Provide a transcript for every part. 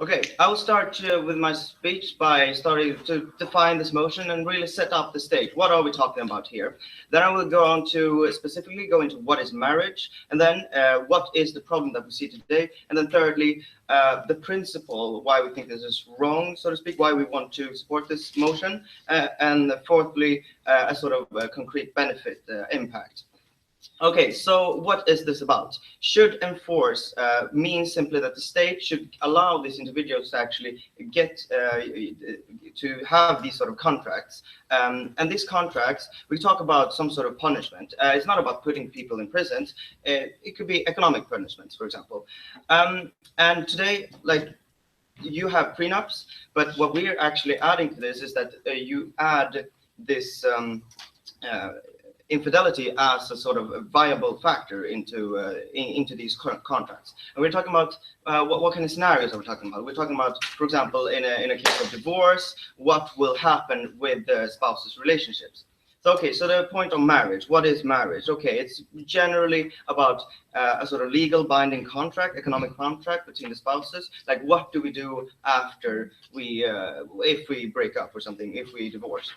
Okay, I will start with my speech by starting to define this motion and really set up the stage. What are we talking about here? Then I will go on to specifically go into what is marriage, and then what is the problem that we see today, and then thirdly, the principle, why we think this is wrong, so to speak, why we want to support this motion, and fourthly, a sort of concrete benefit impact. Okay, so what is this about? Should enforce means simply that the state should allow these individuals to actually get to have these sort of contracts. And these contracts, we talk about some sort of punishment. It's not about putting people in prisons. It could be economic punishments, for example. And today, like, you have prenups, but what we are actually adding to this is that you add this infidelity as a sort of a viable factor into these contracts. And we're talking about what kind of scenarios are we talking about? We're talking about, for example, in a case of divorce, what will happen with the spouses' relationships. So, okay, so the point of marriage, what is marriage? Okay, it's generally about a sort of legal binding contract, economic contract between the spouses. Like, what do we do after if we break up or something, if we divorce?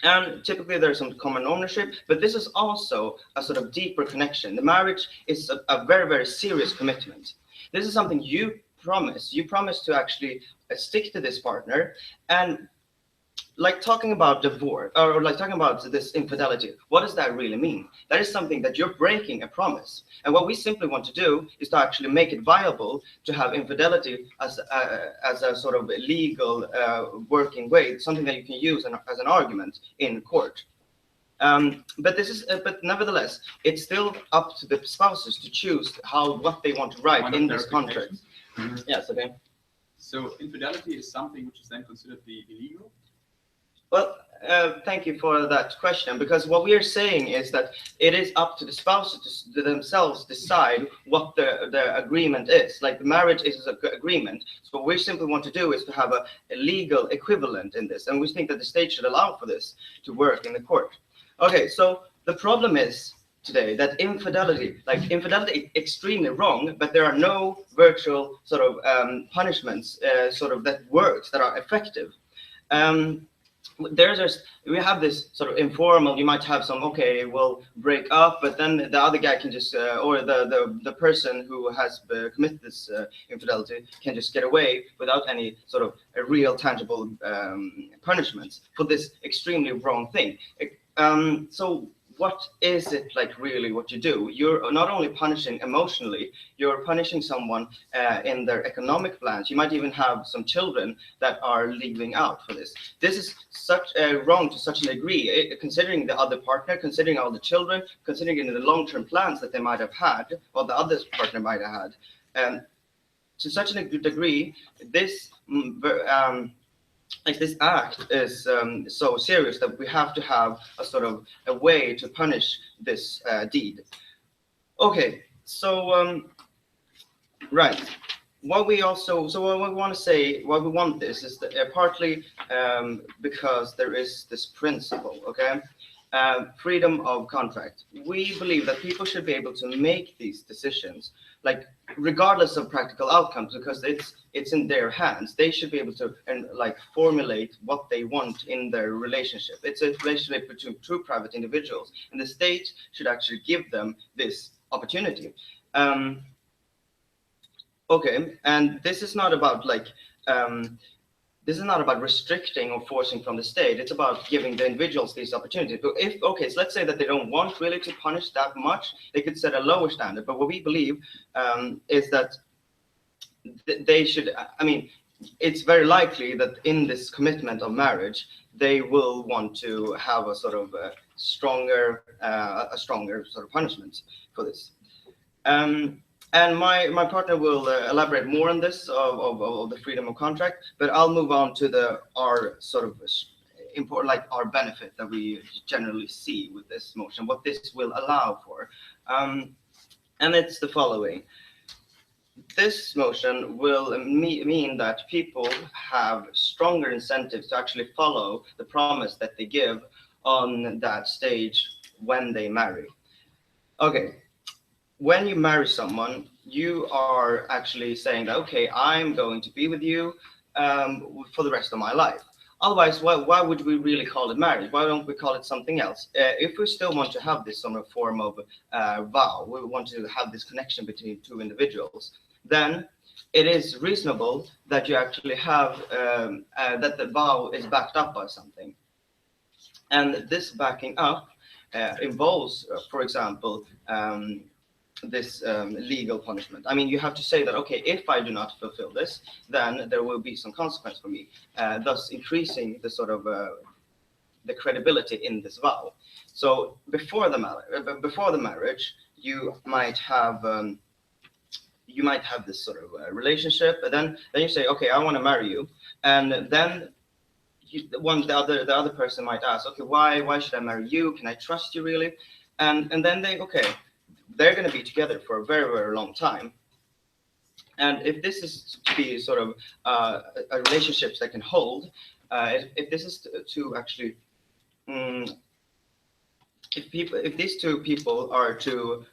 And typically there's some common ownership, but this is also a sort of deeper connection. The marriage is a very, very serious commitment. This is something you promise. You promise to actually stick to this partner. And like talking about divorce, or like talking about this infidelity, what does that really mean? That is something that you're breaking a promise. And what we simply want to do is to actually make it viable to have infidelity as a sort of legal working way, something that you can use as an argument in court. But nevertheless, it's still up to the spouses to choose what they want to write in this contract. Mm-hmm. Yes, okay. So infidelity is something which is then considered illegal? Well, thank you for that question, because what we are saying is that it is up to the spouses to themselves decide what the agreement is. Like, the marriage is an agreement. So what we simply want to do is to have a legal equivalent in this. And we think that the state should allow for this to work in the court. Okay, so the problem is today that infidelity is extremely wrong, but there are no virtual sort of punishments that works, that are effective. We have this sort of informal, you might have some, okay, we'll break up, but then the other guy can just, or the person who has committed this infidelity can just get away without any sort of real tangible punishments for this extremely wrong thing. So what is it like really what you do? You're not only punishing emotionally, you're punishing someone in their economic plans. You might even have some children that are leaving out for this. This is such wrong to such a degree, considering the other partner, considering all the children, considering the long-term plans that they might have had, or the other partner might have had. And to such a degree, this this act is so serious that we have to have a sort of a way to punish this deed. Okay, so right. What we want to say, why we want this is that partly because there is this principle, okay? Freedom of contract. We believe that people should be able to make these decisions, like regardless of practical outcomes, because it's in their hands. They should be able to formulate what they want in their relationship. It's a relationship between two private individuals, and the state should actually give them this opportunity. Okay, and this is not about restricting or forcing from the state. It's about giving the individuals these opportunities. But so let's say that they don't want really to punish that much, they could set a lower standard. But what we believe is that they should, it's very likely that in this commitment of marriage, they will want to have a sort of stronger sort of punishment for this. And my partner will elaborate more on this of the freedom of contract, but I'll move on to our sort of important, our benefit that we generally see with this motion, what this will allow for. And it's the following. This motion will mean that people have stronger incentives to actually follow the promise that they give on that stage when they marry. Okay. when you marry someone, you are actually saying that, okay, I'm going to be with you for the rest of my life. Otherwise, why would we really call it marriage? Why don't we call it something else? If we still want to have this sort of form of vow, we want to have this connection between two individuals, then it is reasonable that you actually have that the vow is backed up by something. And this backing up involves, for example, this legal punishment. I mean, you have to say that, okay, if I do not fulfill this, then there will be some consequence for me, thus increasing the sort of the credibility in this vow. So before the marriage, you might have this sort of relationship, and then you say, okay, I want to marry you, and then the other person might ask, okay, why should I marry you? Can I trust you really? And then they're going to be together for a very, very long time. And if this is to be sort of a relationships that can hold, if this is to actually, if these two people are to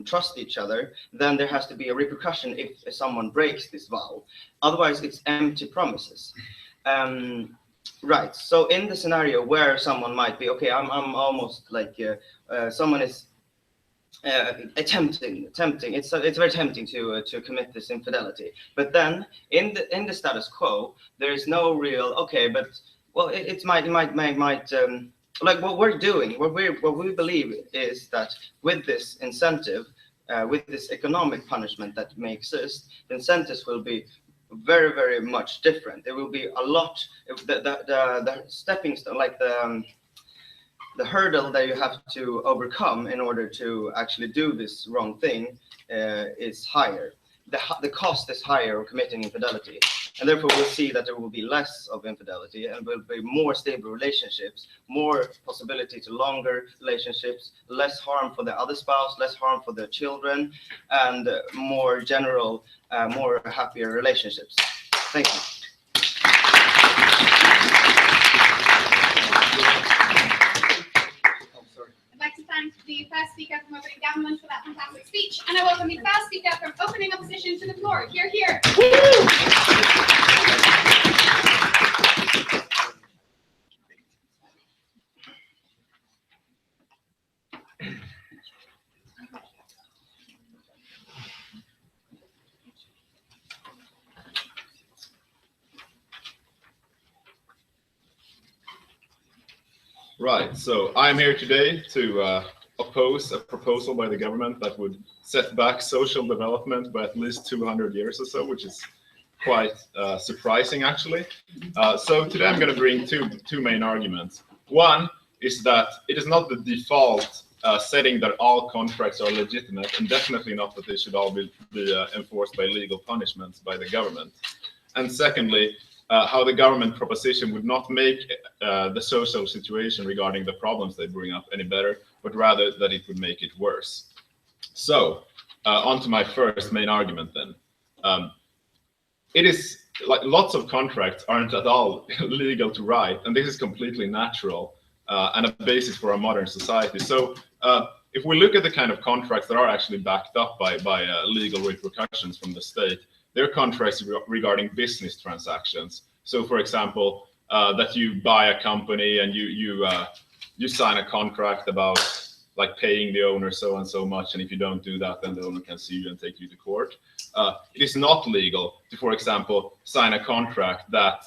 trust each other, then there has to be a repercussion if someone breaks this vow. Otherwise, it's empty promises. Right. So in the scenario where someone might be, okay, I'm almost like someone is attempting. It's very tempting to commit this infidelity. But then in the status quo, there is no real, okay, but well, it might like what we're doing, what we believe is that with this incentive, with this economic punishment that may exist, the incentives will be very, very much different. There will be a lot. The stepping stone, like the hurdle that you have to overcome in order to actually do this wrong thing is higher. The cost is higher of committing infidelity, and therefore we'll see that there will be less of infidelity and will be more stable relationships, more possibility to longer relationships, less harm for the other spouse, less harm for the children, and more general, more happier relationships. Thank you. I'd like to thank the first speaker from opening government for that fantastic speech, and I welcome the first speaker from opening opposition to the floor. Hear, hear. Right, so I'm here today to oppose a proposal by the government that would set back social development by at least 200 years or so, which is quite surprising, actually. So today I'm going to bring two main arguments. One is that it is not the default setting that all contracts are legitimate, and definitely not that they should all be enforced by legal punishments by the government. And secondly, how the government proposition would not make the social situation regarding the problems they bring up any better, but rather that it would make it worse. So, on to my first main argument then. It is like lots of contracts aren't at all legal to write, and this is completely natural and a basis for a modern society. So, if we look at the kind of contracts that are actually backed up by legal repercussions from the state, they're contracts regarding business transactions. So, for example, that you buy a company and you sign a contract about like paying the owner so and so much, and if you don't do that, then the owner can sue you and take you to court. It is not legal to, for example, sign a contract that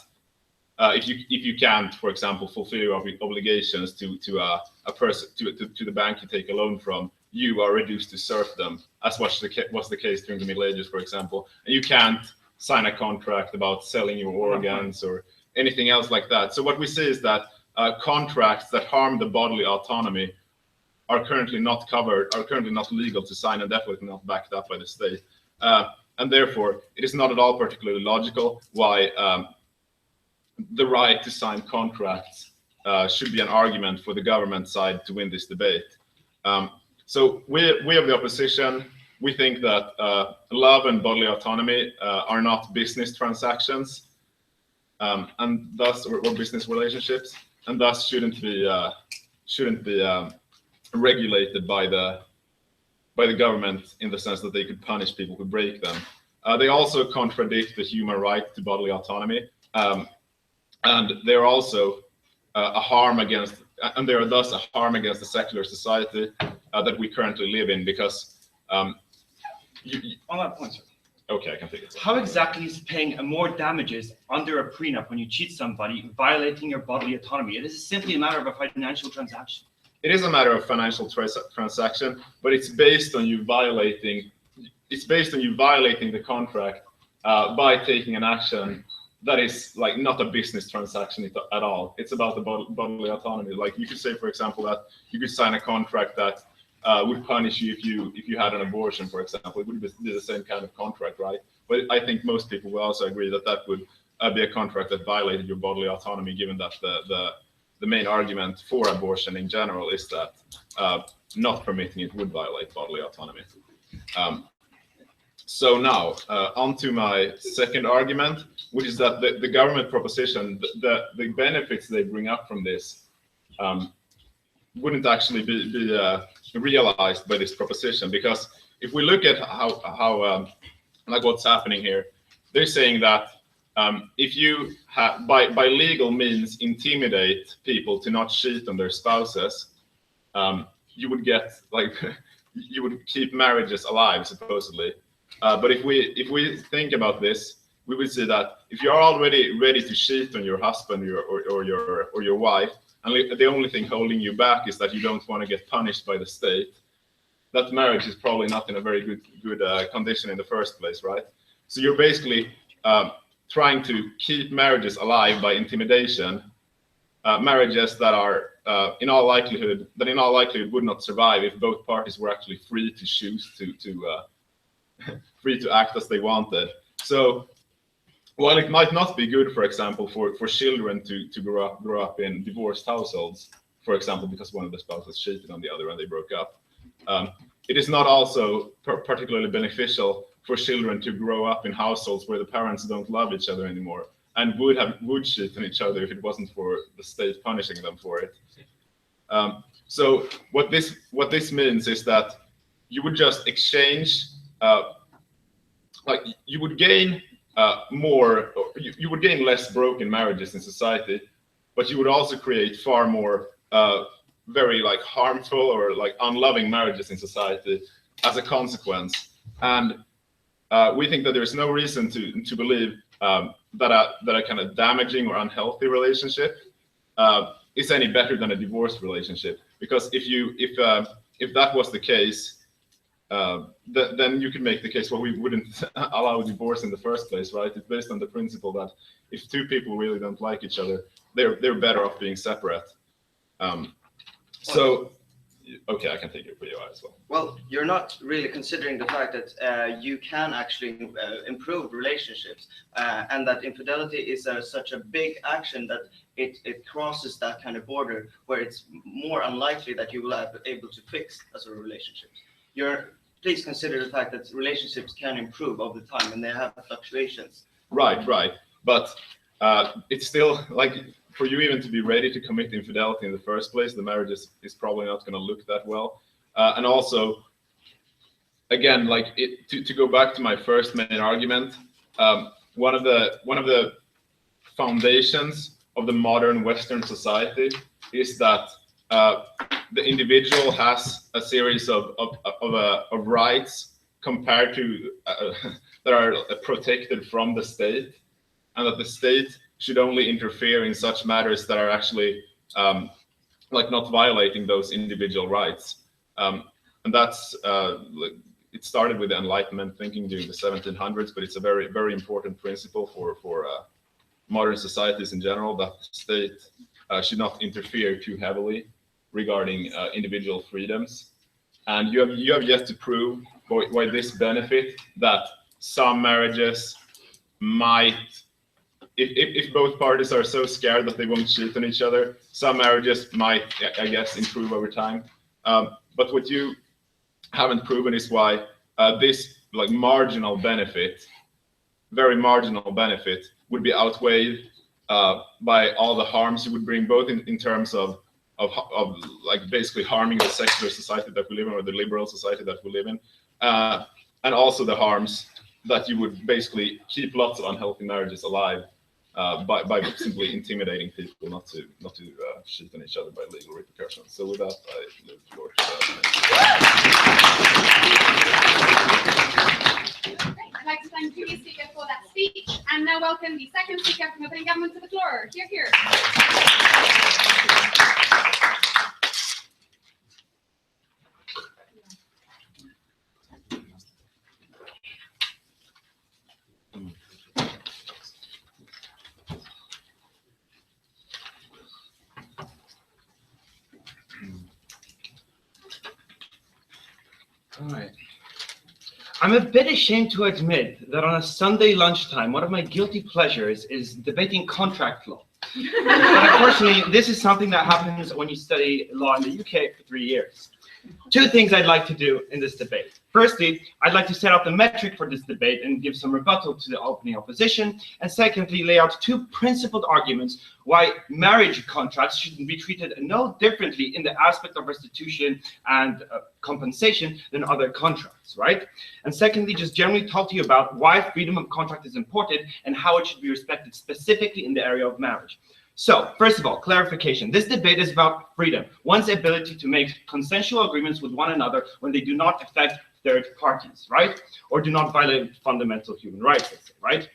if you can't, for example, fulfill your obligations to a person to the bank you take a loan from, you are reduced to serfdom, as was the case during the Middle Ages, for example. And you can't sign a contract about selling your organs or anything else like that. So what we see is that contracts that harm the bodily autonomy are currently not covered, are currently not legal to sign, and definitely not backed up by the state. And therefore, it is not at all particularly logical why the right to sign contracts should be an argument for the government side to win this debate. So we of the opposition, we think that love and bodily autonomy are not business transactions, and thus or business relationships, and thus shouldn't be regulated by the by the government in the sense that they could punish people who break them. They also contradict the human right to bodily autonomy, and they're also a harm against, and they are thus a harm against the secular society that we currently live in, because On that point, sir. okay, I can take it. How exactly is paying more damages under a prenup when you cheat somebody violating your bodily autonomy? It is simply a matter of a financial transaction. It is a matter of financial transaction, but it's based on you violating. It's based on you violating the contract by taking an action that is like not a business transaction at all. It's about the bodily autonomy. Like you could say, for example, that you could sign a contract that would punish you if you had an abortion, for example. It would be the same kind of contract, right? But I think most people will also agree that that would be a contract that violated your bodily autonomy, given that the main argument for abortion in general is that not permitting it would violate bodily autonomy. So now, on to my second argument, which is that the government proposition, the benefits they bring up from this wouldn't actually be realized by this proposition. Because if we look at how like what's happening here, they're saying that if you by legal means intimidate people to not cheat on their spouses, you would get like you would keep marriages alive, supposedly. But if we think about this, we would see that if you're already ready to cheat on your husband or your wife, and the only thing holding you back is that you don't want to get punished by the state, that marriage is probably not in a very good condition in the first place, right? So you're basically trying to keep marriages alive by intimidation, marriages that are in all likelihood would not survive if both parties were actually free to choose to free to act as they wanted. So while it might not be good, for example, for children to grow up in divorced households, for example, because one of the spouses cheated on the other and they broke up, it is not also particularly beneficial for children to grow up in households where the parents don't love each other anymore and would cheat on each other if it wasn't for the state punishing them for it. So what this means is that you would just exchange, like you would gain more, you would gain less broken marriages in society, but you would also create far more very like harmful or like unloving marriages in society as a consequence. And we think that there's no reason to believe that a kind of damaging or unhealthy relationship is any better than a divorced relationship. Because if that was the case, then you could make the case, well, we wouldn't allow divorce in the first place, right? It's based on the principle that if two people really don't like each other, they're better off being separate. So, okay, I can take your video as well. Well, you're not really considering the fact that you can actually improve relationships, and that infidelity is such a big action that it crosses that kind of border where it's more unlikely that you will be able to fix as a relationship. Please consider the fact that relationships can improve over time and they have fluctuations. Right. But it's still like, for you even to be ready to commit infidelity in the first place, the marriage is probably not going to look that well. And also, again, like to go back to my first main argument, one of the foundations of the modern Western society is that the individual has a series of rights compared to that are protected from the state, and that the state should only interfere in such matters that are actually like not violating those individual rights. And that's it started with the Enlightenment thinking during the 1700s, but it's a very, very important principle for modern societies in general, that the state should not interfere too heavily regarding individual freedoms. And you have yet to prove why this benefit that some marriages might, if both parties are so scared that they won't cheat on each other, some marriages might, I guess, improve over time. But what you haven't proven is why this like marginal benefit, very marginal benefit, would be outweighed by all the harms you would bring, both in terms of of like basically harming the secular society that we live in, or the liberal society that we live in, and also the harms that you would basically keep lots of unhealthy marriages alive by simply intimidating people not to cheat on each other by legal repercussions. So with that, I leave the floor to I'd like to thank the previous speaker for that speech, and now welcome the second speaker from Opening Government to the floor. Hear, hear. All right. I'm a bit ashamed to admit that on a Sunday lunchtime, one of my guilty pleasures is debating contract law. But unfortunately, this is something that happens when you study law in the UK for 3 years. Two things I'd like to do in this debate. Firstly, I'd like to set out the metric for this debate and give some rebuttal to the opening opposition. And secondly, lay out two principled arguments why marriage contracts shouldn't be treated no differently in the aspect of restitution and compensation than other contracts, right? And secondly, just generally talk to you about why freedom of contract is important and how it should be respected specifically in the area of marriage. So, first of all, clarification. This debate is about freedom, one's ability to make consensual agreements with one another when they do not affect third parties, right? Or do not violate fundamental human rights, let's say, right?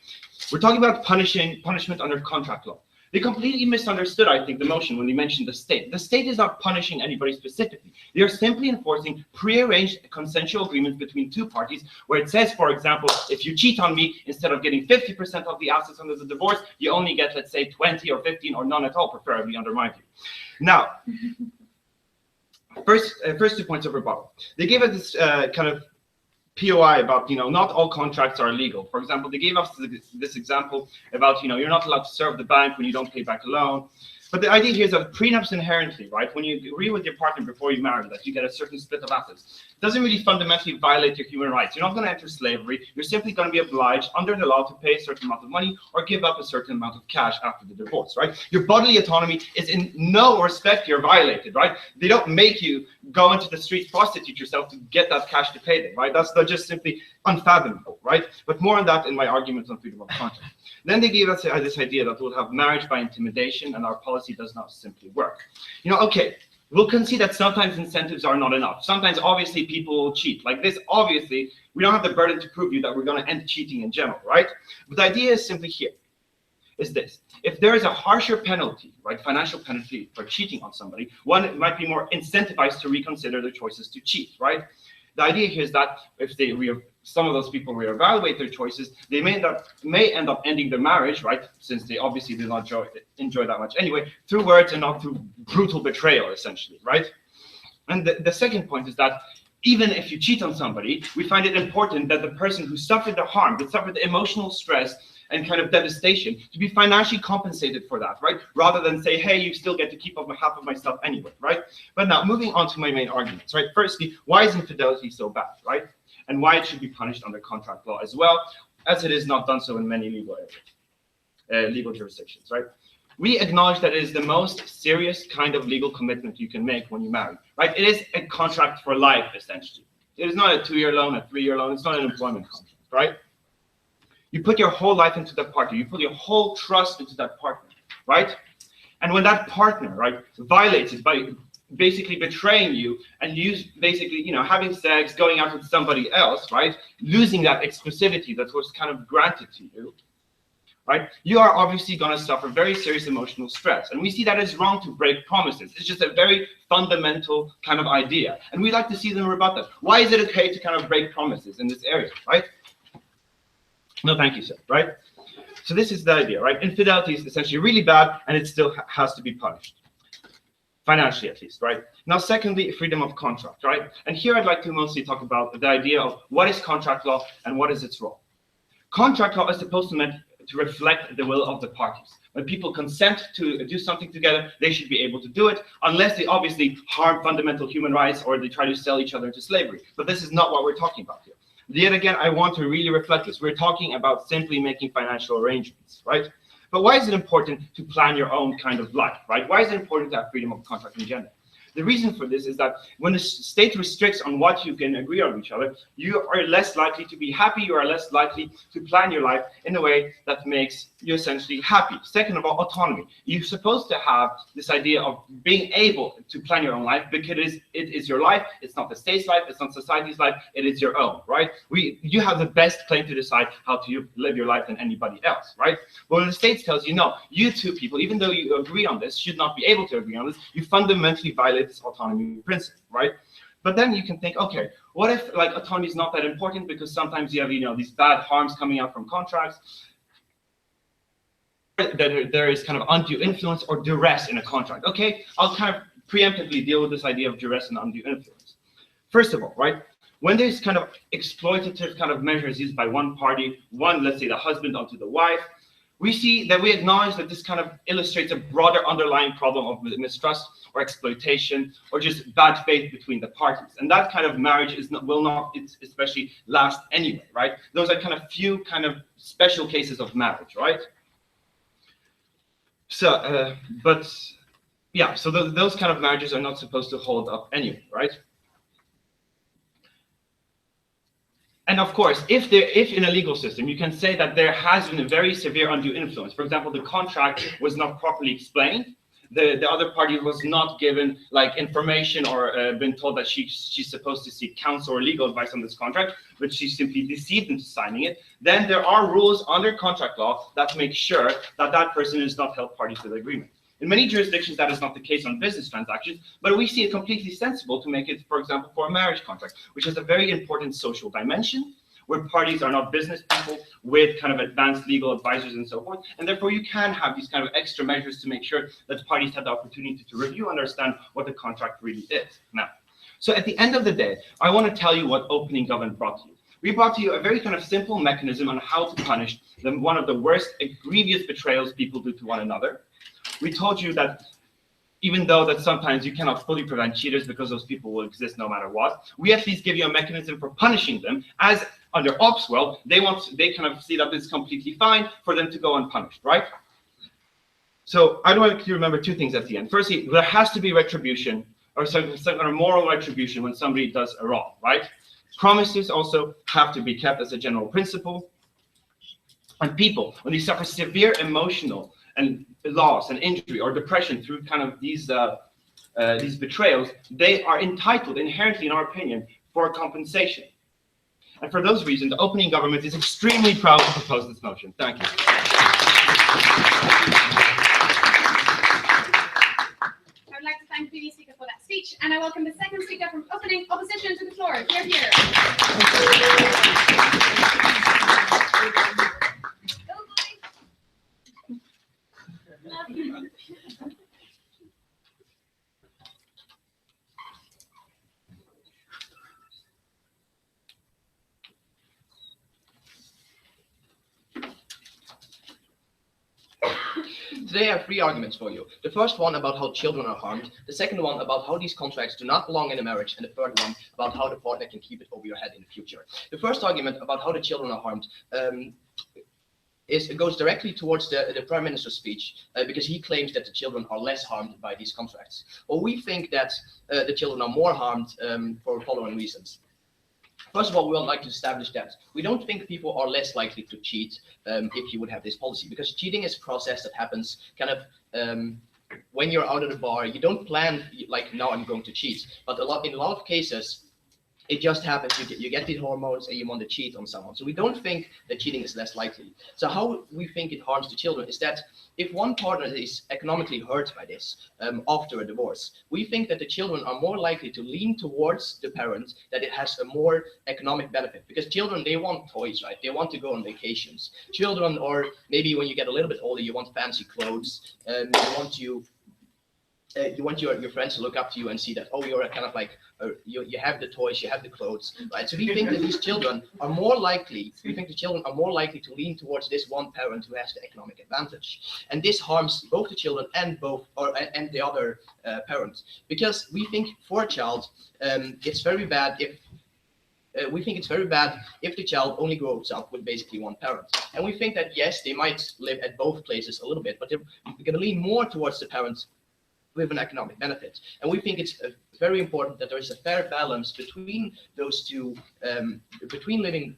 We're talking about punishment under contract law. They completely misunderstood, I think, the motion when they mentioned the state. The state is not punishing anybody specifically. They are simply enforcing prearranged consensual agreements between two parties where it says, for example, if you cheat on me, instead of getting 50% of the assets under the divorce, you only get, let's say, 20 or 15 or none at all, preferably under my view. Now, first 2 points of rebuttal. They gave us this kind of POI about, not all contracts are illegal. For example, they gave us this example about, you're not allowed to serve the bank when you don't pay back a loan. But the idea here is that prenups inherently, right, when you agree with your partner before you marry, that you get a certain split of assets, it doesn't really fundamentally violate your human rights. You're not going to enter slavery. You're simply going to be obliged under the law to pay a certain amount of money or give up a certain amount of cash after the divorce, right? Your bodily autonomy is in no respect you're violated, right? They don't make you go into the streets, prostitute yourself to get that cash to pay them, right? That's just simply unfathomable, right? But more on that in my arguments on freedom of contract. Then they gave us this idea that we'll have marriage by intimidation and our policy does not simply work. Okay, we'll concede that sometimes incentives are not enough. Sometimes, obviously, people will cheat. Like this, obviously, we don't have the burden to prove you that we're going to end cheating in general, right? But the idea is simply here, is this. If there is a harsher penalty, right, financial penalty for cheating on somebody, one might be more incentivized to reconsider their choices to cheat, right? The idea here is that if some of those people reevaluate their choices, they may end up ending their marriage, right? Since they obviously did not enjoy that much anyway, through words and not through brutal betrayal, essentially, right? And the second point is that even if you cheat on somebody, we find it important that the person who suffered the harm, that suffered the emotional stress and kind of devastation, to be financially compensated for that, right? Rather than say, hey, you still get to keep half of my stuff anyway, right? But now, moving on to my main arguments, right? Firstly, why is infidelity so bad, right? And why it should be punished under contract law as well, as it is not done so in many legal areas, legal jurisdictions, right? We acknowledge that it is the most serious kind of legal commitment you can make when you marry, right? It is a contract for life, essentially. It is not a 2-year loan, a 3-year loan. It's not an employment contract, right? You put your whole life into that partner. You put your whole trust into that partner, right? And when that partner, right, violates it by basically betraying you and basically, having sex, going out with somebody else, right, losing that exclusivity that was kind of granted to you, right, you are obviously going to suffer very serious emotional stress. And we see that as wrong to break promises. It's just a very fundamental kind of idea. And we'd like to see them rebut that. Why is it okay to kind of break promises in this area, right? No, thank you, sir, right? So this is the idea, right? Infidelity is essentially really bad, and it still has to be punished. Financially, at least, right? Now, secondly, freedom of contract, right? And here I'd like to mostly talk about the idea of what is contract law and what is its role. Contract law is supposed to reflect the will of the parties. When people consent to do something together, they should be able to do it, unless they obviously harm fundamental human rights or they try to sell each other into slavery. But this is not what we're talking about here. Yet again, I want to really reflect this. We're talking about simply making financial arrangements, right? But why is it important to plan your own kind of life, right? Why is it important to have freedom of contract in general? The reason for this is that when the state restricts on what you can agree on each other, you are less likely to be happy, you are less likely to plan your life in a way that makes you essentially happy. Second of all, autonomy. You're supposed to have this idea of being able to plan your own life because it is your life, it's not the state's life, it's not society's life, it is your own, right? You have the best claim to decide how to live your life than anybody else, right? But when the state tells you, no, you two people, even though you agree on this, should not be able to agree on this, you fundamentally violate this autonomy principle, right? But then you can think, okay, what if like autonomy is not that important because sometimes you have, these bad harms coming out from contracts, that there is kind of undue influence or duress in a contract. Okay, I'll kind of preemptively deal with this idea of duress and undue influence. First of all, right, when there's kind of exploitative kind of measures used by one party, let's say the husband onto the wife, we see that we acknowledge that this kind of illustrates a broader underlying problem of mistrust or exploitation or just bad faith between the parties. And that kind of marriage will not especially last anyway, right? Those are kind of few kind of special cases of marriage, right? So, so those kind of marriages are not supposed to hold up anyway, right? And of course, if in a legal system, you can say that there has been a very severe undue influence. For example, the contract was not properly explained. The other party was not given like information or been told that she's supposed to seek counsel or legal advice on this contract, but she simply deceived into signing it. Then there are rules under contract law that make sure that that person is not held party to the agreement. In many jurisdictions, that is not the case on business transactions, but we see it completely sensible to make it, for example, for a marriage contract, which has a very important social dimension, where parties are not business people with kind of advanced legal advisors and so forth. And therefore, you can have these kind of extra measures to make sure that parties have the opportunity to review and understand what the contract really is. Now, so at the end of the day, I want to tell you what opening government brought to you. We brought to you a very kind of simple mechanism on how to punish one of the worst grievous betrayals people do to one another. We told you that even though that sometimes you cannot fully prevent cheaters because those people will exist no matter what, we at least give you a mechanism for punishing them, as under ops world, they kind of see that it's completely fine for them to go unpunished, right? So I want you to remember two things at the end. Firstly, there has to be retribution or some kind of moral retribution when somebody does a wrong, right? Promises also have to be kept as a general principle. And people, when they suffer severe emotional and loss and injury or depression through kind of these betrayals, they are entitled inherently, in our opinion, for compensation. And for those reasons, the opening government is extremely proud to propose this motion. Thank you. I would like to thank the speaker for that speech, and I welcome the second speaker from opening opposition to the floor. Here, here. Today I have three arguments for you. The first one about how children are harmed, the second one about how these contracts do not belong in a marriage, and the third one about how the partner can keep it over your head in the future. The first argument about how the children are harmed it goes directly towards the Prime Minister's speech, because he claims that the children are less harmed by these contracts. Well, we think that the children are more harmed for the following reasons. First of all, we would like to establish that we don't think people are less likely to cheat if you would have this policy, because cheating is a process that happens kind of when you're out at a bar. You don't plan like, now I'm going to cheat, but in a lot of cases, it just happens. You get these hormones and you want to cheat on someone. So we don't think that cheating is less likely. So how we think it harms the children is that if one partner is economically hurt by this after a divorce, we think that the children are more likely to lean towards the parent, that it has a more economic benefit. Because children, they want toys, right? They want to go on vacations. Children, or maybe when you get a little bit older, you want fancy clothes. You want your friends to look up to you and see that, oh, you're kind of like, you have the toys, you have the clothes, right? So we think that these children are more likely, to lean towards this one parent who has the economic advantage. And this harms both the children and the other parents. Because we think for a child, it's very bad if we think it's very bad if the child only grows up with basically one parent. And we think that, yes, they might live at both places a little bit, but they're going to lean more towards the parents with an economic benefit. And we think it's very important that there is a fair balance between those two, between living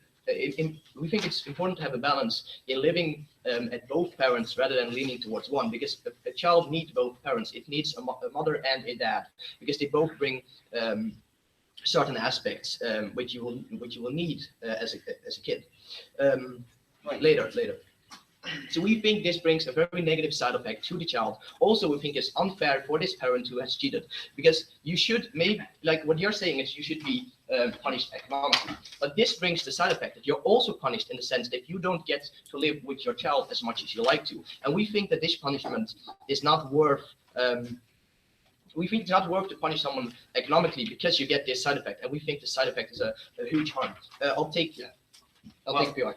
we think it's important to have a balance in living at both parents rather than leaning towards one, because a child needs both parents. It needs a mother and a dad, because they both bring certain aspects which you will need as a kid later. So we think this brings a very negative side effect to the child. Also, we think it's unfair for this parent who has cheated, because you should maybe, like what you're saying is you should be punished economically. But this brings the side effect that you're also punished in the sense that you don't get to live with your child as much as you like to. And we think that this punishment is not worth we think it's not worth to punish someone economically because you get this side effect. And we think the side effect is a huge harm. I'll take PI.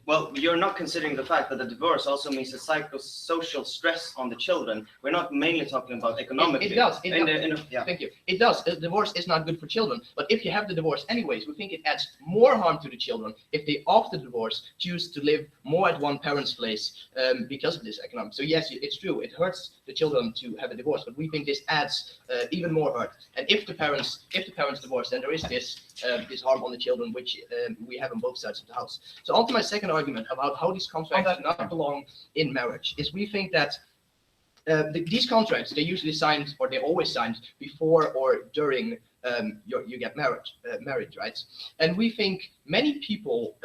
Well, you're not considering the fact that the divorce also means a psychosocial stress on the children. We're not mainly talking about economically. It does. Yeah. Thank you. It does. Divorce is not good for children. But if you have the divorce anyways, we think it adds more harm to the children if they, after the divorce, choose to live more at one parent's place because of this economic. So yes, it's true. It hurts the children to have a divorce, but we think this adds even more hurt. And if the parents divorce, then there is this harm on the children, which we have on both sides of the house. So on to my second argument about how these contracts do not belong in marriage is we think that these contracts, they're usually signed, or they're always signed before or during you get married, right? And we think many people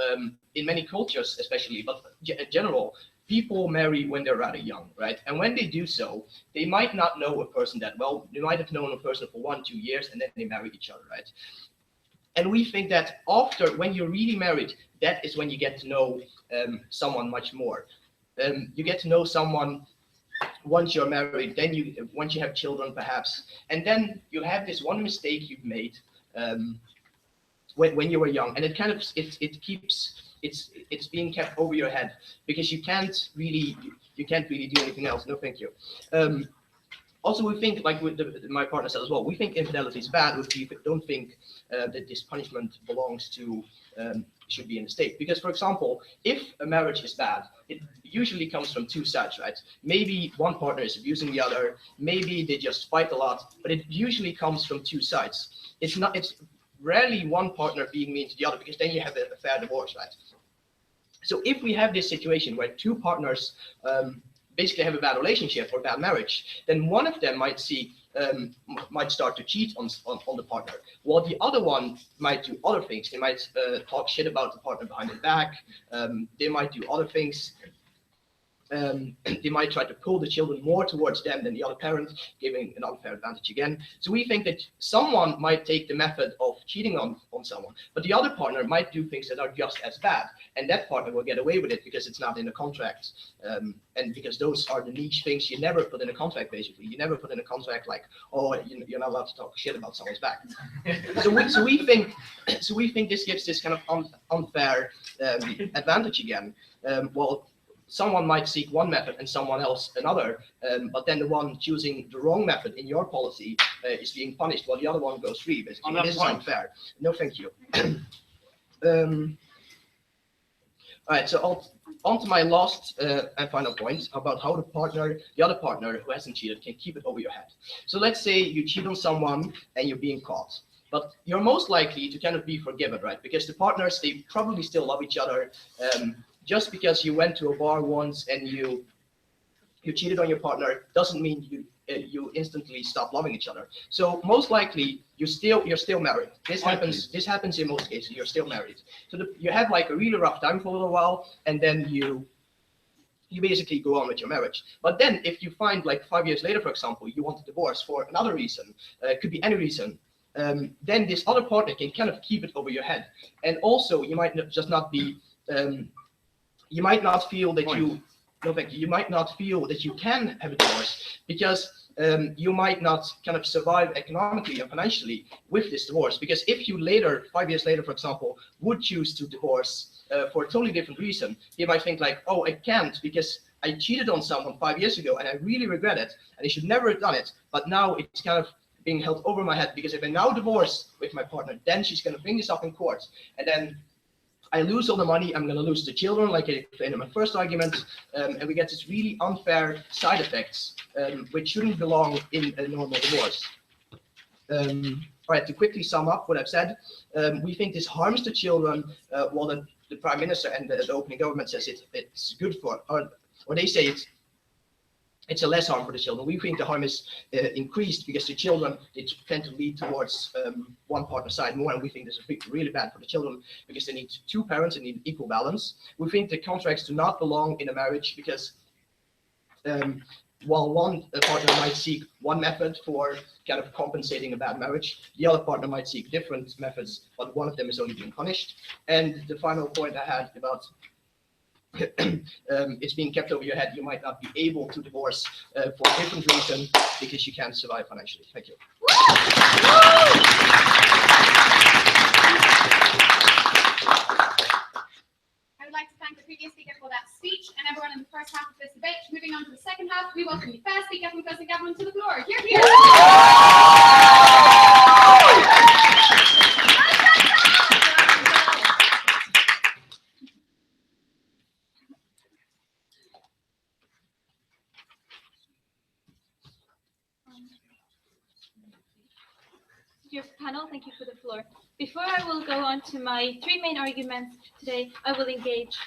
in many cultures especially, but in general, people marry when they're rather young, right? And when they do so, they might not know a person that well. They might have known a person for 1-2 years, and then they marry each other, right? And we think that after, when you're really married, that is when you get to know someone much more. You get to know someone once you're married, then once you have children perhaps, and then you have this one mistake you've made when you were young, and it kind of it's being kept over your head because you can't really do anything else. No, thank you. Also, we think, like my partner said as well, we think infidelity is bad. We don't think that this punishment belongs to, should be in the state. Because, for example, if a marriage is bad, it usually comes from two sides, right? Maybe one partner is abusing the other, maybe they just fight a lot, but it usually comes from two sides. It's rarely one partner being mean to the other, because then you have a fair divorce, right? So if we have this situation where two partners basically have a bad relationship or bad marriage, then one of them might start to cheat on the partner, while the other one might do other things. They might talk shit about the partner behind their back. They might do other things. They might try to pull the children more towards them than the other parent, giving an unfair advantage again. So we think that someone might take the method of cheating on someone, but the other partner might do things that are just as bad, and that partner will get away with it because it's not in a contract, and because those are the niche things you never put in a contract. Basically, you never put in a contract like, oh, you're not allowed to talk shit about someone's back. so we think this gives this kind of unfair advantage again. Well, someone might seek one method and someone else another, but then the one choosing the wrong method in your policy is being punished while the other one goes free, basically. This is unfair. No, thank you. All right, so on to my last and final point about how the other partner who hasn't cheated can keep it over your head. So let's say you cheat on someone and you're being caught, but you're most likely to kind of be forgiven, right? Because the partners, they probably still love each other. Just because you went to a bar once and you cheated on your partner doesn't mean you instantly stop loving each other. So most likely you're still married. This happens in most cases. You're still married. So you have like a really rough time for a little while, and then you basically go on with your marriage. But then if you find, like 5 years later, for example, you want a divorce for another reason, it could be any reason, then this other partner can kind of keep it over your head. And also you might just not be you might not feel that you might not feel that you can have a divorce, because you might not kind of survive economically and financially with this divorce. Because if you later, 5 years later, for example, would choose to divorce for a totally different reason, you might think like, oh, I can't because I cheated on someone 5 years ago and I really regret it and I should never have done it. But now it's kind of being held over my head, because if I now divorce with my partner, then she's going to bring this up in court, and then I lose all the money, I'm going to lose the children, like I explained in my first argument, and we get this really unfair side effects, which shouldn't belong in a normal divorce. All right, to quickly sum up what I've said, we think this harms the children, while the Prime Minister and the opening government says it's good for, or they say it's a less harm for the children. We think the harm is increased because the children, they tend to lead towards one partner side more, and we think this is really bad for the children because they need two parents and need equal balance. We think the contracts do not belong in a marriage because while one partner might seek one method for kind of compensating a bad marriage, the other partner might seek different methods, but one of them is only being punished. And the final point I had about it's being kept over your head, you might not be able to divorce for a different reason because you can't survive financially. Thank you. I would like to thank the previous speaker for that speech and everyone in the first half of this debate. Moving on to the second half, we welcome the first speaker from Closing Government to the floor. Here, here. Dear panel, thank you for the floor. Before I will go on to my three main arguments today, I will engage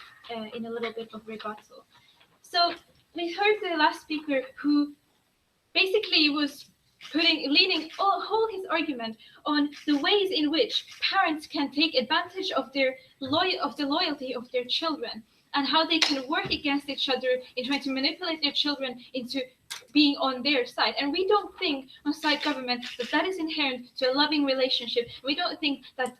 in a little bit of rebuttal. So we heard the last speaker who basically was leaning all his argument on the ways in which parents can take advantage of the loyalty of their children, and how they can work against each other in trying to manipulate their children into being on their side. And we don't think on side government that is inherent to a loving relationship. We don't think that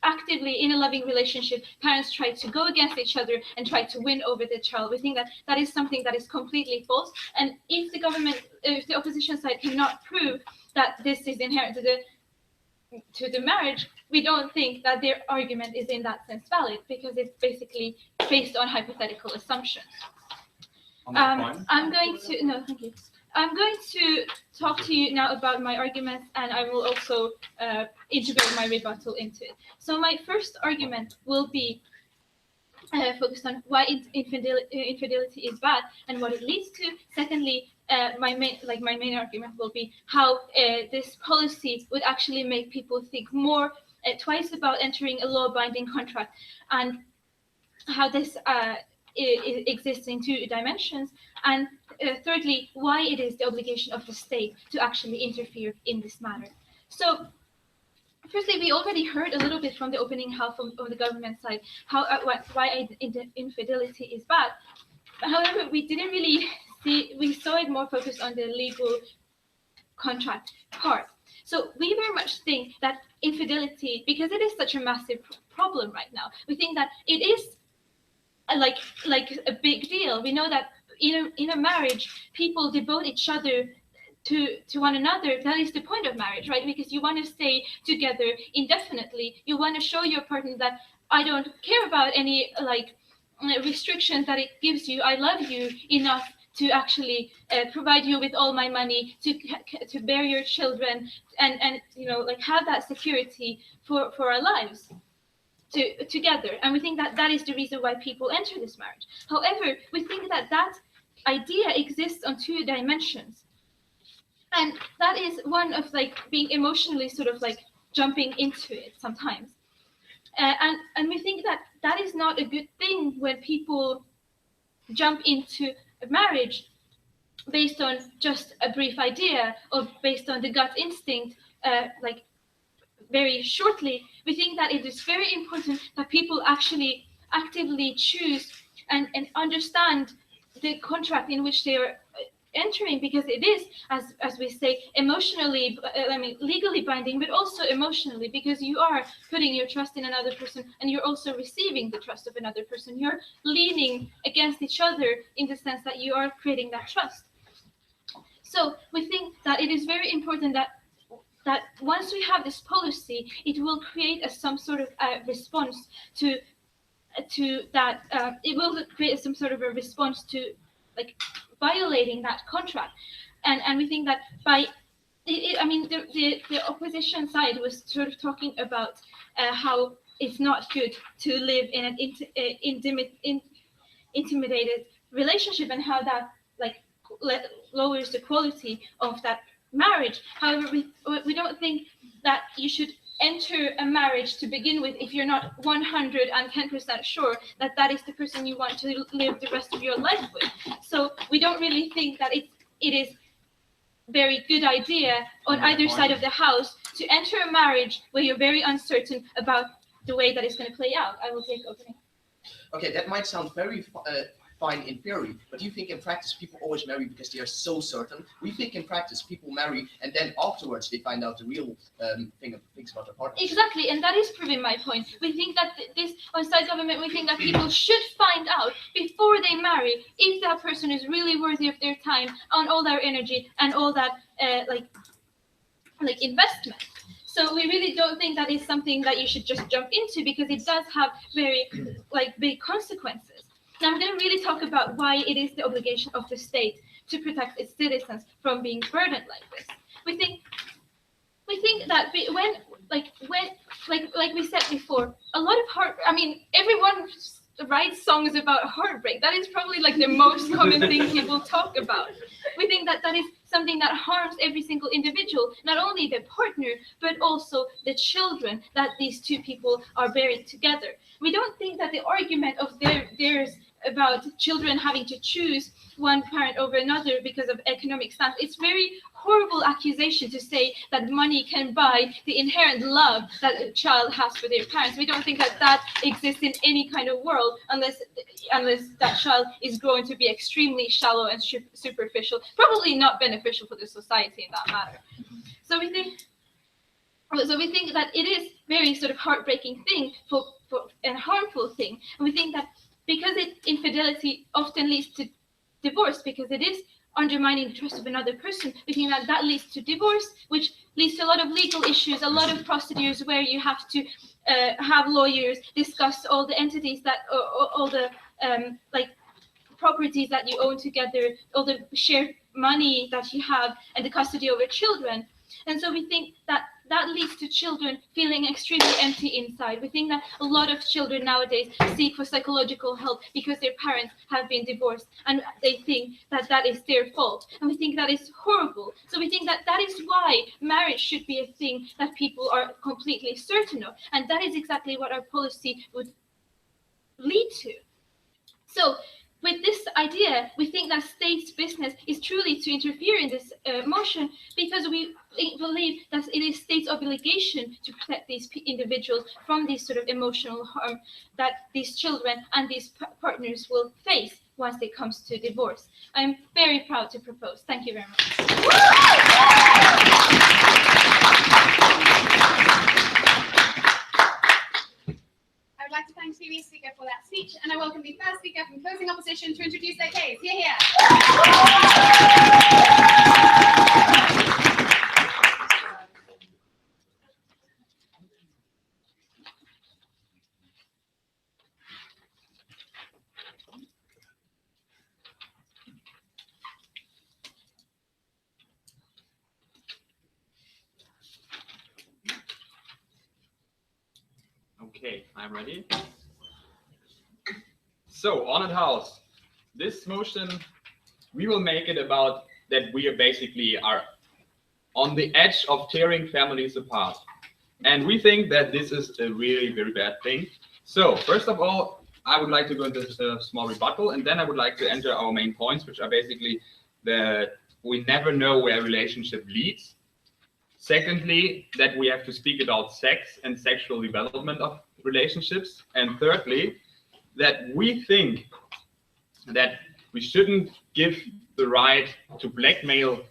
actively in a loving relationship parents try to go against each other and try to win over the child. We think that is something that is completely false. And if the opposition side cannot prove that this is inherent to the marriage, we don't think that their argument is in that sense valid, because it's basically based on hypothetical assumptions. I'm going to talk to you now about my arguments, and I will also integrate my rebuttal into it. So my first argument will be focused on why infidelity is bad and what it leads to. Secondly, my main argument will be how this policy would actually make people think more twice about entering a law-binding contract, and how this it exists in two dimensions. And thirdly, why it is the obligation of the state to actually interfere in this matter. So firstly, we already heard a little bit from the opening half of the government side why infidelity is bad. However, we didn't really we saw it more focused on the legal contract part. So we very much think that infidelity, because it is such a massive problem right now, we think that it is like a big deal. We know that in a marriage, people devote each other to one another. That is the point of marriage, right? Because you want to stay together indefinitely. You want to show your partner that I don't care about any restrictions that it gives you. I love you enough to actually provide you with all my money, to bear your children, and have that security for our lives together. And we think that is the reason why people enter this marriage. However, we think that idea exists on two dimensions, and that is one of being emotionally jumping into it sometimes, and we think that is not a good thing when people jump into a marriage based on just a brief idea or based on the gut instinct, very shortly. We think that it is very important that people actually actively choose and understand the contract in which they are entering, because it is, as we say, emotionally, legally binding, but also emotionally, because you are putting your trust in another person and you're also receiving the trust of another person. You're leaning against each other in the sense that you are creating that trust. So we think that it is very important that once we have this policy, it will create some sort of response to that. It will create some sort of a response to violating that contract, and we think that by I mean, the opposition side was sort of talking about how it's not good to live in an intimidated relationship and how that like lowers the quality of that marriage. However, we don't think that you should enter a marriage to begin with if you're not 110% sure that that is the person you want to live the rest of your life with. So we don't really think that it is very good idea on either side of the house to enter a marriage where you're very uncertain about the way that it's going to play out. I will take opening. Okay, that might sound very fine in theory, but do you think in practice people always marry because they are so certain? We think in practice people marry and then afterwards they find out the real things about their partner. Exactly, and that is proving my point. We think that this on side government, we think that people should find out before they marry if that person is really worthy of their time and all their energy and all that like investment. So we really don't think that is something that you should just jump into because it does have very big consequences. Now I'm going to really talk about why it is the obligation of the state to protect its citizens from being burdened like this. We think that when we said before, a lot of everyone writes songs about heartbreak. That is probably like the most common thing people talk about. We think that that is something that harms every single individual, not only the partner, but also the children that these two people are bearing together. We don't think that the argument of theirs about children having to choose one parent over another because of economic stance, it's very horrible accusation to say that money can buy the inherent love that a child has for their parents. We don't think that that exists in any kind of world unless that child is growing to be extremely shallow and superficial, probably not beneficial for the society in that matter. So we think that it is very sort of heartbreaking thing and harmful thing. And we think that because infidelity often leads to divorce, because it is undermining the trust of another person, we think that that leads to divorce, which leads to a lot of legal issues, a lot of procedures where you have to have lawyers discuss all the entities that, all the properties that you own together, all the shared money that you have, and the custody over children. And so we think that that leads to children feeling extremely empty inside. We think that a lot of children nowadays seek for psychological help because their parents have been divorced and they think that that is their fault. And we think that is horrible. So we think that that is why marriage should be a thing that people are completely certain of. And that is exactly what our policy would lead to. So with this idea, we think that state's business is truly to interfere in this motion because we believe that it is state's obligation to protect these individuals from this sort of emotional harm that these children and these partners will face once it comes to divorce. I'm very proud to propose. Thank you very much. I would like to thank the previous speaker for that speech, and I welcome the first speaker from closing opposition to introduce their case. Hear, hear. Okay, I'm ready. So, Honored House, this motion, we will make it about that we basically are on the edge of tearing families apart. And we think that this is a really very bad thing. So, first of all, I would like to go into a small rebuttal, and then I would like to enter our main points, which are basically that we never know where a relationship leads. Secondly, that we have to speak about sex and sexual development of relationships. And thirdly, that we think that we shouldn't give the right to blackmail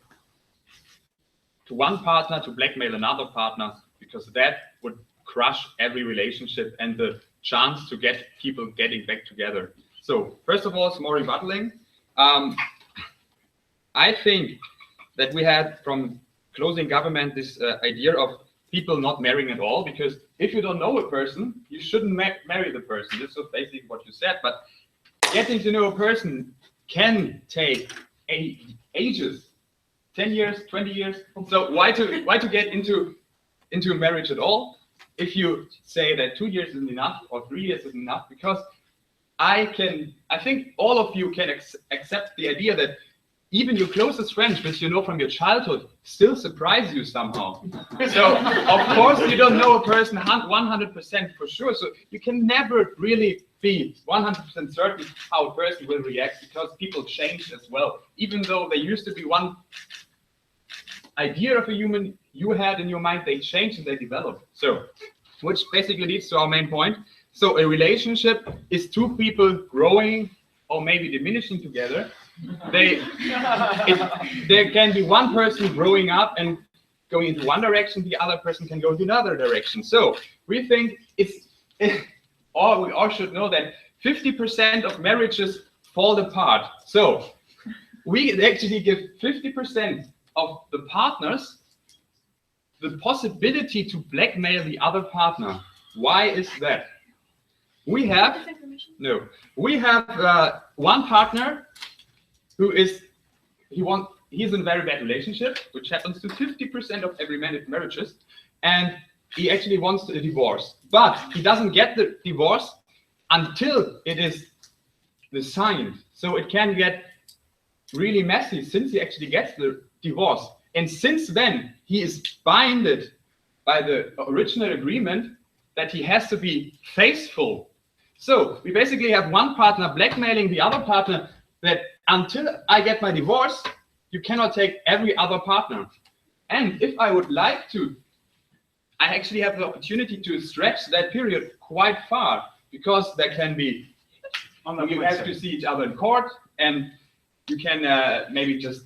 to one partner to blackmail another partner, because that would crush every relationship and the chance to get people getting back together. So first of all, some more rebuttaling. I think that we had from closing government this idea of people not marrying at all, because if you don't know a person, you shouldn't marry the person. This was basically what you said, but getting to know a person can take ages. 10 years, 20 years. So why to get into a marriage at all if you say that 2 years isn't enough or 3 years isn't enough? Because I think all of you can accept the idea that even your closest friends, which you know from your childhood, still surprise you somehow. So of course you don't know a person 100% for sure. So you can never really be 100% certain how a person will react, because people change as well. Even though there used to be one idea of a human you had in your mind, they change and they develop. So, which basically leads to our main point. So a relationship is two people growing or maybe diminishing together. There can be one person growing up and going into one direction, the other person can go into another direction. So we think or we all should know that 50% of marriages fall apart. So we actually give 50% of the partners the possibility to blackmail the other partner. Why is that? We have one partner who is he's in a very bad relationship, which happens to 50% of every man in marriages, and he actually wants a divorce, but he doesn't get the divorce until it is signed. So it can get really messy since he actually gets the divorce, and since then he is binded by the original agreement that he has to be faithful. So we basically have one partner blackmailing the other partner that until I get my divorce, you cannot take every other partner. And if I would like to, I actually have the opportunity to stretch that period quite far, because there can be, you have to see each other in court, and you can maybe just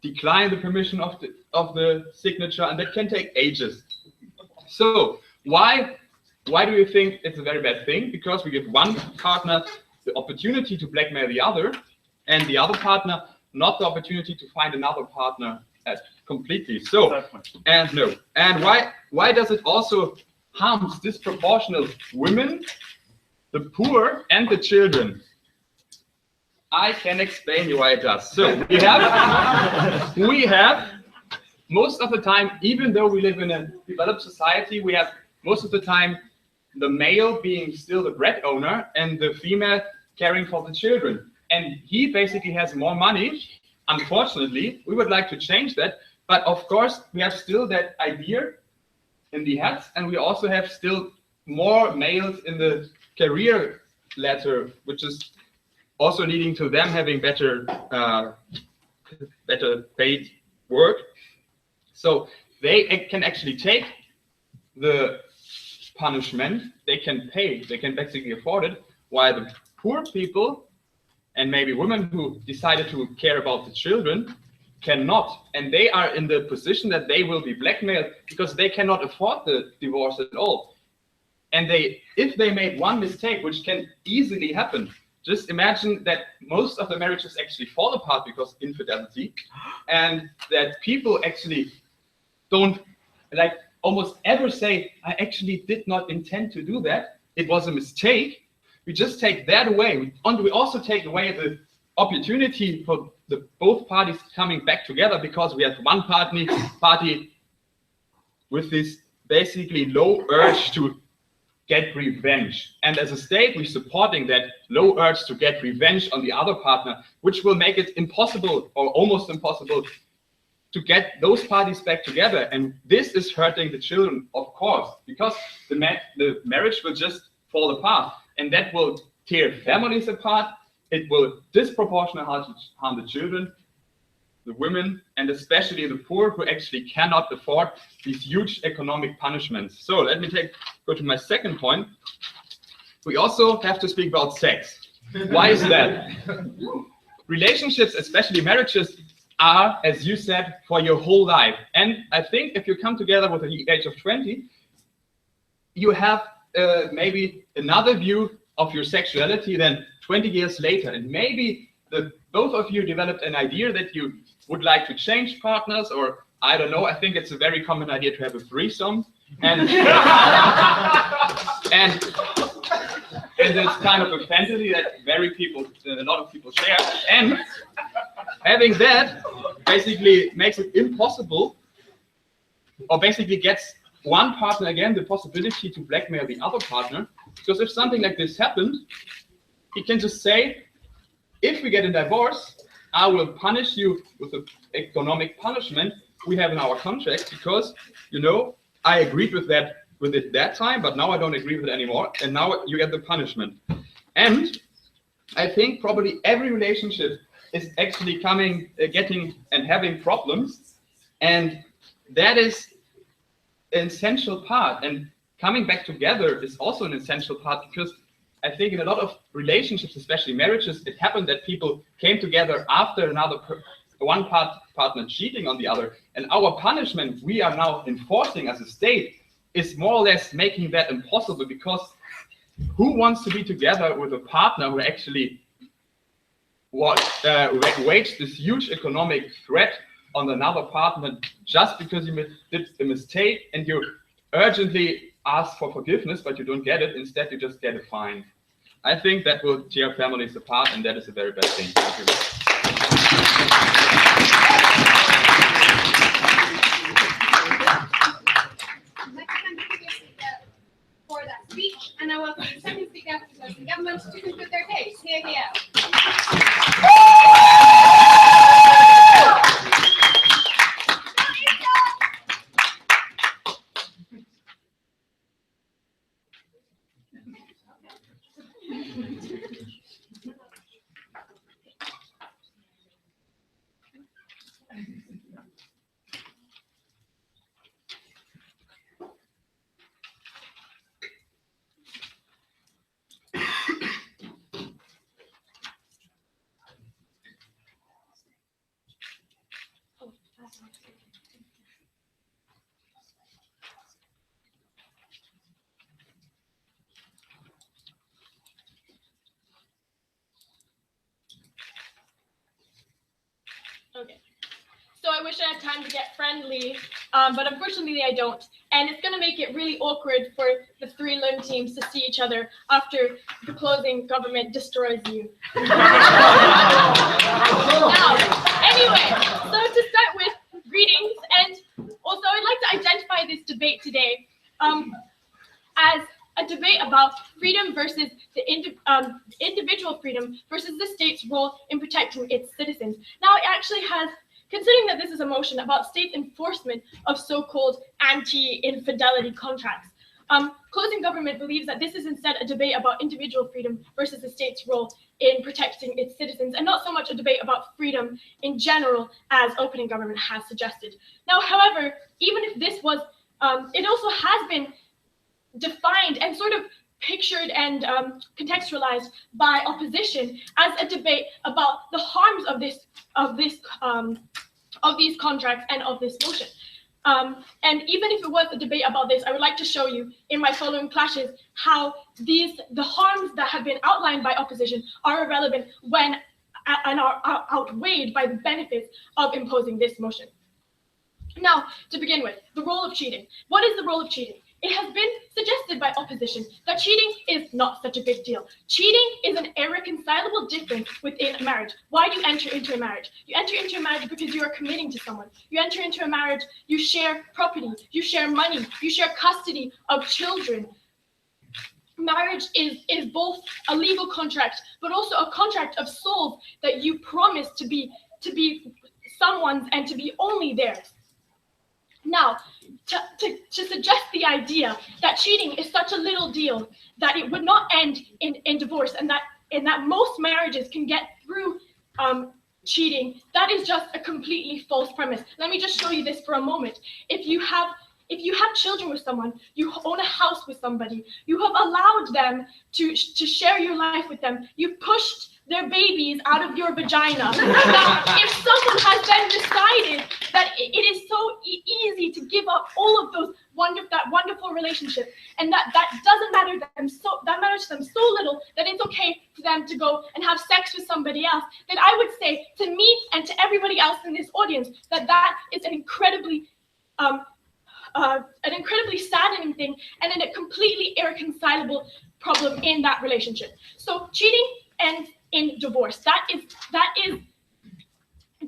decline the permission of the signature, and that can take ages. So why do you think it's a very bad thing? Because we give one partner the opportunity to blackmail the other, and the other partner not the opportunity to find another partner completely. So, and why does it also harms disproportional women, the poor, and the children? I can explain you why it does. So we have most of the time, even though we live in a developed society, we have most of the time the male being still the bread owner and the female caring for the children. And he basically has more money. Unfortunately, we would like to change that. But of course, we have still that idea in the heads, and we also have still more males in the career ladder, which is also leading to them having better paid work. So they can actually take the punishment, they can basically afford it, while the poor people and maybe women who decided to care about the children cannot, and they are in the position that they will be blackmailed because they cannot afford the divorce at all. And if they made one mistake, which can easily happen, just imagine that most of the marriages actually fall apart because of infidelity, and that people actually don't almost ever say, I actually did not intend to do that, it was a mistake. We just take that away. We also take away the opportunity for both parties coming back together, because we have one party with this basically low urge to get revenge. And as a state, we're supporting that low urge to get revenge on the other partner, which will make it impossible or almost impossible to get those parties back together. And this is hurting the children, of course, because the marriage will just fall apart, and that will tear families apart. It will disproportionately harm the children, the women, and especially the poor, who actually cannot afford these huge economic punishments. So let me go to my second point. We also have to speak about sex. Why is that? Relationships, especially marriages, are, as you said, for your whole life. And I think if you come together with the age of 20, you have maybe another view of your sexuality than 20 years later. And maybe both of you developed an idea that you would like to change partners, or I don't know. I think it's a very common idea to have a threesome. And and it's kind of a fantasy that a lot of people share. And having that, basically makes it impossible, or basically gets one partner again the possibility to blackmail the other partner. Because if something like this happened, he can just say, if we get a divorce, I will punish you with the economic punishment we have in our contract, because, you know, I agreed with it that time, but now I don't agree with it anymore, and now you get the punishment. And I think probably every relationship is actually getting and having problems, and that is an essential part. And coming back together is also an essential part, because I think in a lot of relationships, especially marriages, it happened that people came together after one partner cheating on the other, and our punishment we are now enforcing as a state is more or less making that impossible, because who wants to be together with a partner who actually waged this huge economic threat on another partner just because you did a mistake and you urgently ask for forgiveness, but you don't get it. Instead, you just get a fine. I think that will tear families apart, and that is a very bad thing. Thank you. For that speech, and I welcome the second speaker from the government to conclude their case. Here. Okay. So I wish I had time to get friendly, but unfortunately I don't. And it's going to make it really awkward for the three Lund teams to see each other after the closing government destroys you. Now, anyway, so to start with, greetings, and also I'd like to identify this debate today as a debate about freedom versus the individual freedom versus the state's role in protecting its citizens. Now, it actually has, considering that this is a motion about state enforcement of so-called anti-infidelity contracts, closing government believes that this is instead a debate about individual freedom versus the state's role in protecting its citizens, and not so much a debate about freedom in general as opening government has suggested. Now, however, even if this was, it also has been defined and sort of pictured and contextualized by opposition as a debate about the harms of these contracts and of this motion. And even if it was a debate about this, I would like to show you in my following flashes how the harms that have been outlined by opposition are irrelevant when and are outweighed by the benefits of imposing this motion. Now, to begin with, the role of cheating. What is the role of cheating? It has been suggested by opposition that cheating is not such a big deal. Cheating is an irreconcilable difference within a marriage. Why do you enter into a marriage? You enter into a marriage because you are committing to someone. You enter into a marriage, you share property, you share money, you share custody of children. Marriage is both a legal contract, but also a contract of souls that you promise to be someone's and to be only theirs. Now, to suggest the idea that cheating is such a little deal that it would not end in divorce, and that most marriages can get through cheating, that is just a completely false premise. Let me just show you this for a moment. If you have children with someone, you own a house with somebody, you have allowed them to share your life with them, you've pushed their babies out of your vagina. Now, if someone has then decided that it is so easy to give up all of those that wonderful relationship, and that doesn't matter to them, that matters to them so little that it's okay for them to go and have sex with somebody else, then I would say to me and to everybody else in this audience that is an incredibly saddening thing and a completely irreconcilable problem in that relationship. So cheating ends in divorce. That is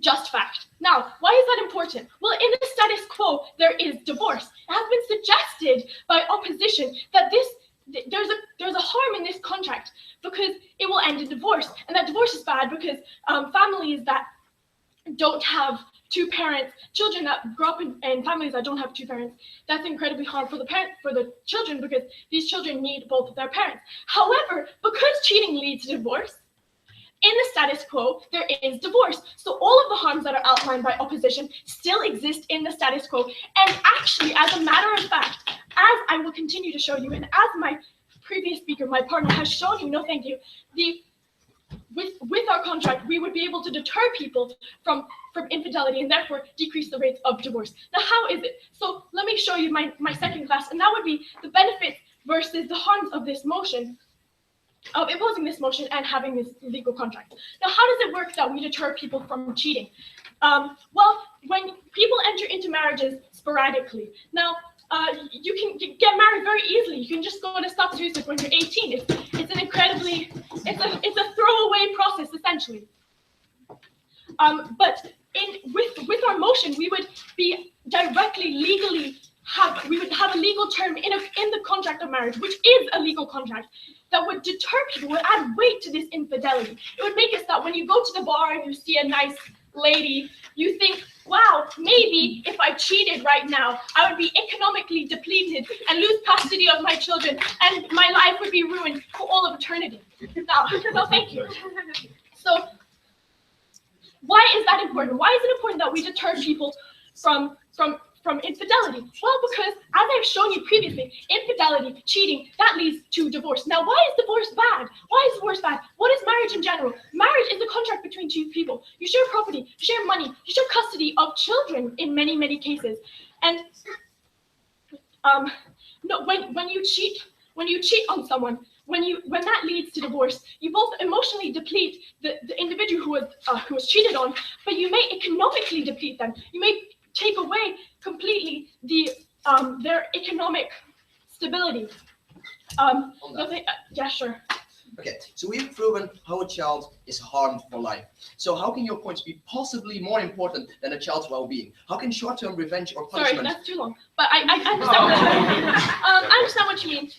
just fact. Now, why is that important? Well, in the status quo, there is divorce. It has been suggested by opposition that there's a harm in this contract because it will end in divorce, and that divorce is bad because families that don't have two parents, children that grow up in families that don't have two parents, that's incredibly hard for the children because these children need both of their parents. However, because cheating leads to divorce, in the status quo, there is divorce. So all of the harms that are outlined by opposition still exist in the status quo. And actually, as a matter of fact, as I will continue to show you, and as my previous speaker, my partner, has shown you, no thank you, with our contract, we would be able to deter people from infidelity and therefore decrease the rates of divorce. Now, how is it? So let me show you my second class, and that would be the benefits versus the harms of this motion, of imposing this motion and having this legal contract. Now, how does it work that we deter people from cheating? Well, when people enter into marriages sporadically, now, you can get married very easily. You can just go to Stadshuset when you're 18. It's an incredibly, it's a throwaway process essentially. But with our motion, we would be directly legally we would have a legal term in the contract of marriage, which is a legal contract, that would deter people, would add weight to this infidelity. It would make it that when you go to the bar and you see a nice lady, you think, wow, maybe if I cheated right now, I would be economically depleted and lose custody of my children, and my life would be ruined for all of eternity. No, thank you. So, why is that important? Why is it important that we deter people from infidelity? Well, because as I've shown you previously, infidelity, cheating, that leads to divorce. Now, why is divorce bad? Why is divorce bad? What is marriage in general? Marriage is a contract between two people. You share property, you share money, you share custody of children in many, many cases. And no, when you cheat on someone, when that leads to divorce, you both emotionally deplete the individual who was cheated on, but you may economically deplete them. You may take away completely their economic stability. Yeah, sure. Okay, so we've proven how a child is harmed for life. So how can your points be possibly more important than a child's well-being? How can short-term revenge or punishment... Sorry, that's too long. But I I understand what you mean.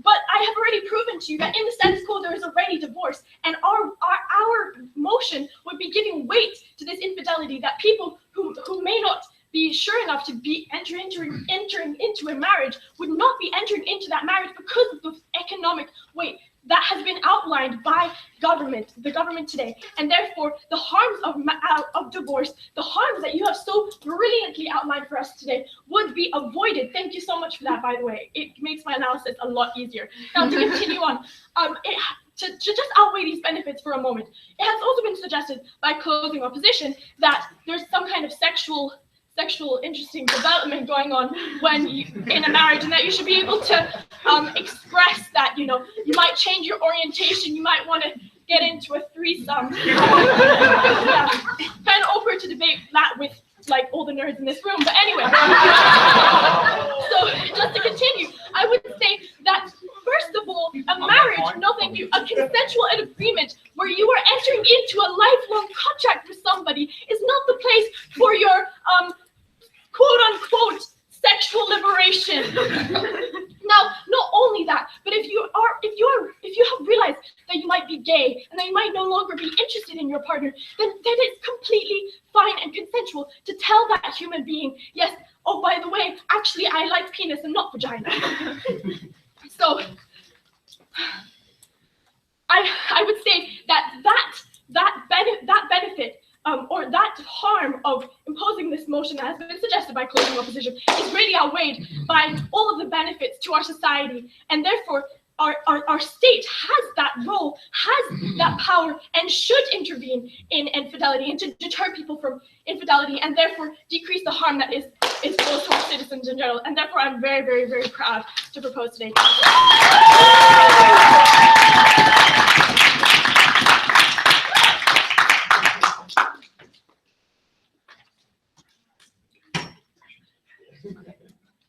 But I have already proven to you that in the status quo there is already divorce, and our motion would be giving weight to this infidelity, that people who may not be sure enough to be entering into a marriage would not be entering into that marriage because of the economic weight that has been outlined by the government today. And therefore, the harms of divorce, the harms that you have so brilliantly outlined for us today, would be avoided. Thank you so much for that, by the way. It makes my analysis a lot easier. Now, to continue on, to just outweigh these benefits for a moment, it has also been suggested by closing opposition that there's some kind of sexual interesting development going on when in a marriage, and that you should be able to express that, you might change your orientation, you might want to get into a threesome. Yeah. Kind of awkward to debate that with like all the nerds in this room, but anyway. So just to continue, I would say that first of all, a marriage, no thank you, a consensual agreement where you are entering into a lifelong contract with somebody is not the place for your quote-unquote sexual liberation. Now, not only that, but if you have realized that you might be gay and that you might no longer be interested in your partner, then it's completely fine and consensual to tell that human being, yes, oh, by the way, actually I like penis and not vagina. So I would say that benefit or that harm of imposing this motion that has been suggested by closing opposition is really outweighed by all of the benefits to our society, and therefore our state has that role, has that power, and should intervene in infidelity and to deter people from infidelity, and therefore decrease the harm that is caused to our citizens in general. And therefore, I'm very, very, very proud to propose today.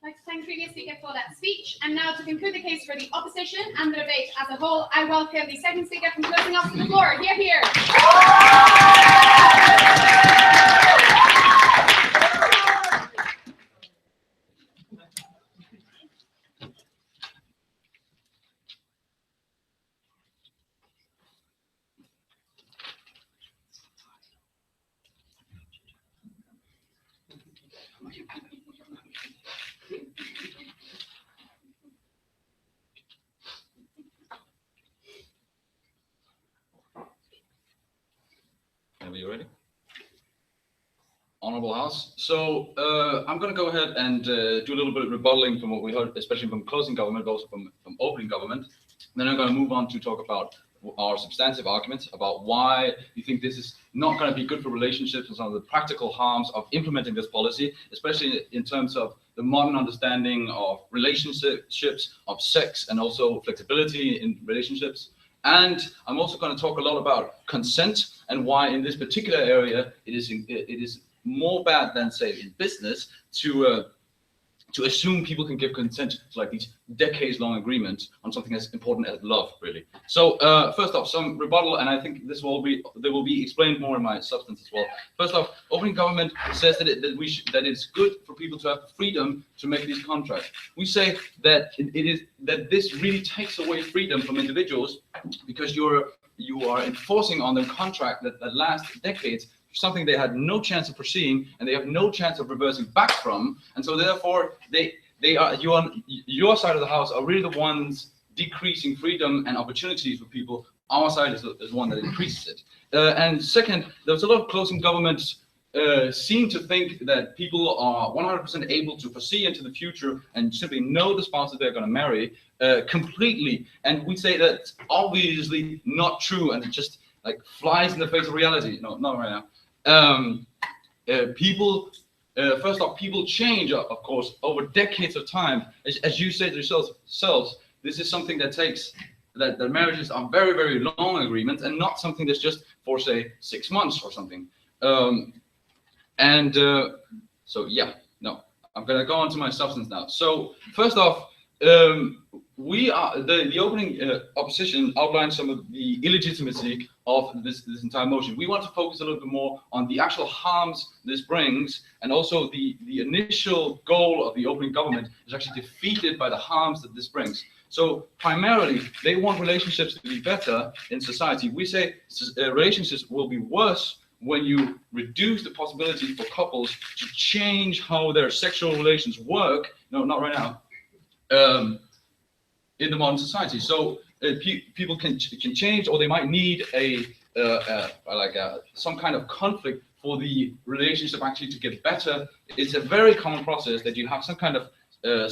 I'd like to thank the previous speaker for that speech. And now to conclude the case for the opposition and the debate as a whole, I welcome the second speaker from closing off to the floor. Hear, hear. Are you ready? Honorable House. So I'm going to go ahead and do a little bit of rebuttaling from what we heard, especially from closing government, but also from opening government. Then I'm going to move on to talk about our substantive arguments about why we think this is not going to be good for relationships and some of the practical harms of implementing this policy, especially in terms of the modern understanding of relationships, of sex, and also flexibility in relationships. And I'm also going to talk a lot about consent and why in this particular area it is more bad than, say, in business to assume people can give consent to like these decades-long agreements on something as important as love, really. So first off, some rebuttal, and I think they will be explained more in my substance as well. First off, opening government says that it's good for people to have freedom to make these contracts. We say that that this really takes away freedom from individuals because you are enforcing on them contract that lasts decades, something they had no chance of foreseeing and they have no chance of reversing back from, and so therefore you on your side of the house are really the ones decreasing freedom and opportunities for people. Our side is the one that increases it. And second, there's a lot of closing governments seem to think that people are 100% able to foresee into the future and simply know the spouses they're going to marry completely, and we say that's obviously not true, and it just like flies in the face of reality. No, not right now. First off, people change, of course, over decades of time. As you said yourselves, this is something that takes, that marriages are very, very long agreements and not something that's just for, say, 6 months or something. So yeah, no, I'm going to go on to my substance now. So first off, the opening opposition outlined some of the illegitimacy of this entire motion. We want to focus a little bit more on the actual harms this brings, and also the initial goal of the opening government is actually defeated by the harms that this brings. So primarily, they want relationships to be better in society. We say relationships will be worse when you reduce the possibility for couples to change how their sexual relations work. No, not right now. In the modern society, so people can change, or they might need some kind of conflict for the relationship actually to get better. It's a very common process that you have some kind of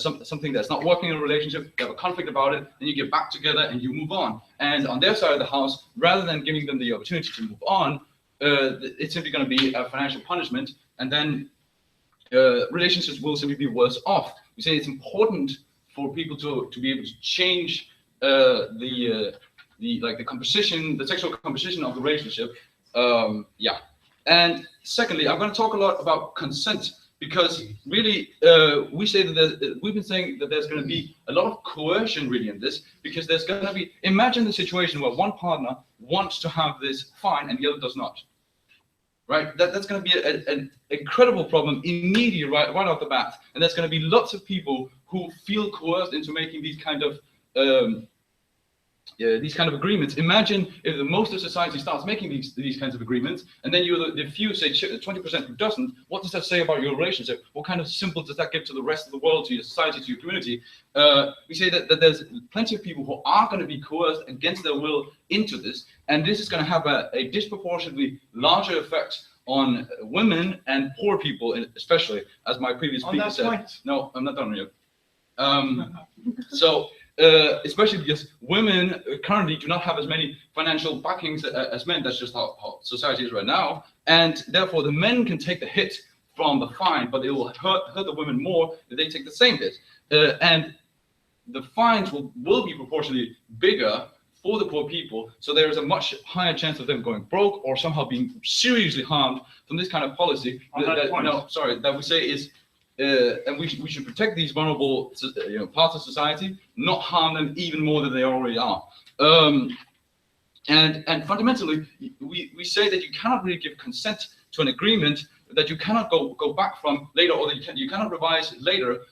something that's not working in a relationship, you have a conflict about it, then you get back together and you move on. And on their side of the house, rather than giving them the opportunity to move on, it's simply going to be a financial punishment, and then relationships will simply be worse off. We say it's important for people to be able to change the composition, the sexual composition of the relationship. Yeah. And secondly, I'm going to talk a lot about consent, because really we say that we've been saying that there's going to be a lot of coercion really in this, because there's going to be, imagine the situation where one partner wants to have this fine and the other does not. Right, that's going to be an incredible problem immediately, right off the bat, and there's going to be lots of people who feel coerced into making these kind of agreements. Imagine if most of society starts making these kinds of agreements, and then you're the few, say 20% who doesn't. What does that say about your relationship? What kind of symbol does that give to the rest of the world, to your society, to your community? We say that there's plenty of people who are going to be coerced against their will into this, and this is going to have a disproportionately larger effect on women and poor people, especially, as my previous speaker said. Point. No, I'm not done yet. Especially because women currently do not have as many financial backings as men. That's just how society is right now, and therefore the men can take the hit from the fine, but it will hurt the women more if they take the same hit, and the fines will be proportionally bigger for the poor people, so there is a much higher chance of them going broke or somehow being seriously harmed from this kind of policy. That we say is, and we should protect these vulnerable parts of society, not harm them even more than they already are. And fundamentally, we say that you cannot really give consent to an agreement that you cannot go back from later, or that you cannot revise later.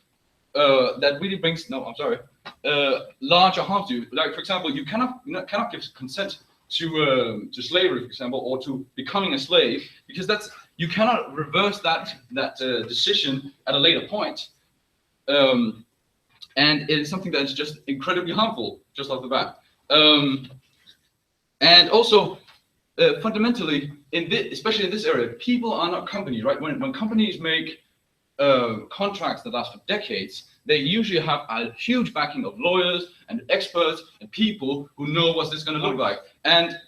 That really brings larger harm to you. Like, for example, you cannot give consent to slavery, for example, or to becoming a slave, because that's you cannot reverse that decision at a later point. And it is something that is just incredibly harmful, just off the bat. And also, fundamentally, especially in this area, people are not companies, right? When companies make contracts that last for decades, they usually have a huge backing of lawyers and experts and people who know what this is going to look like. And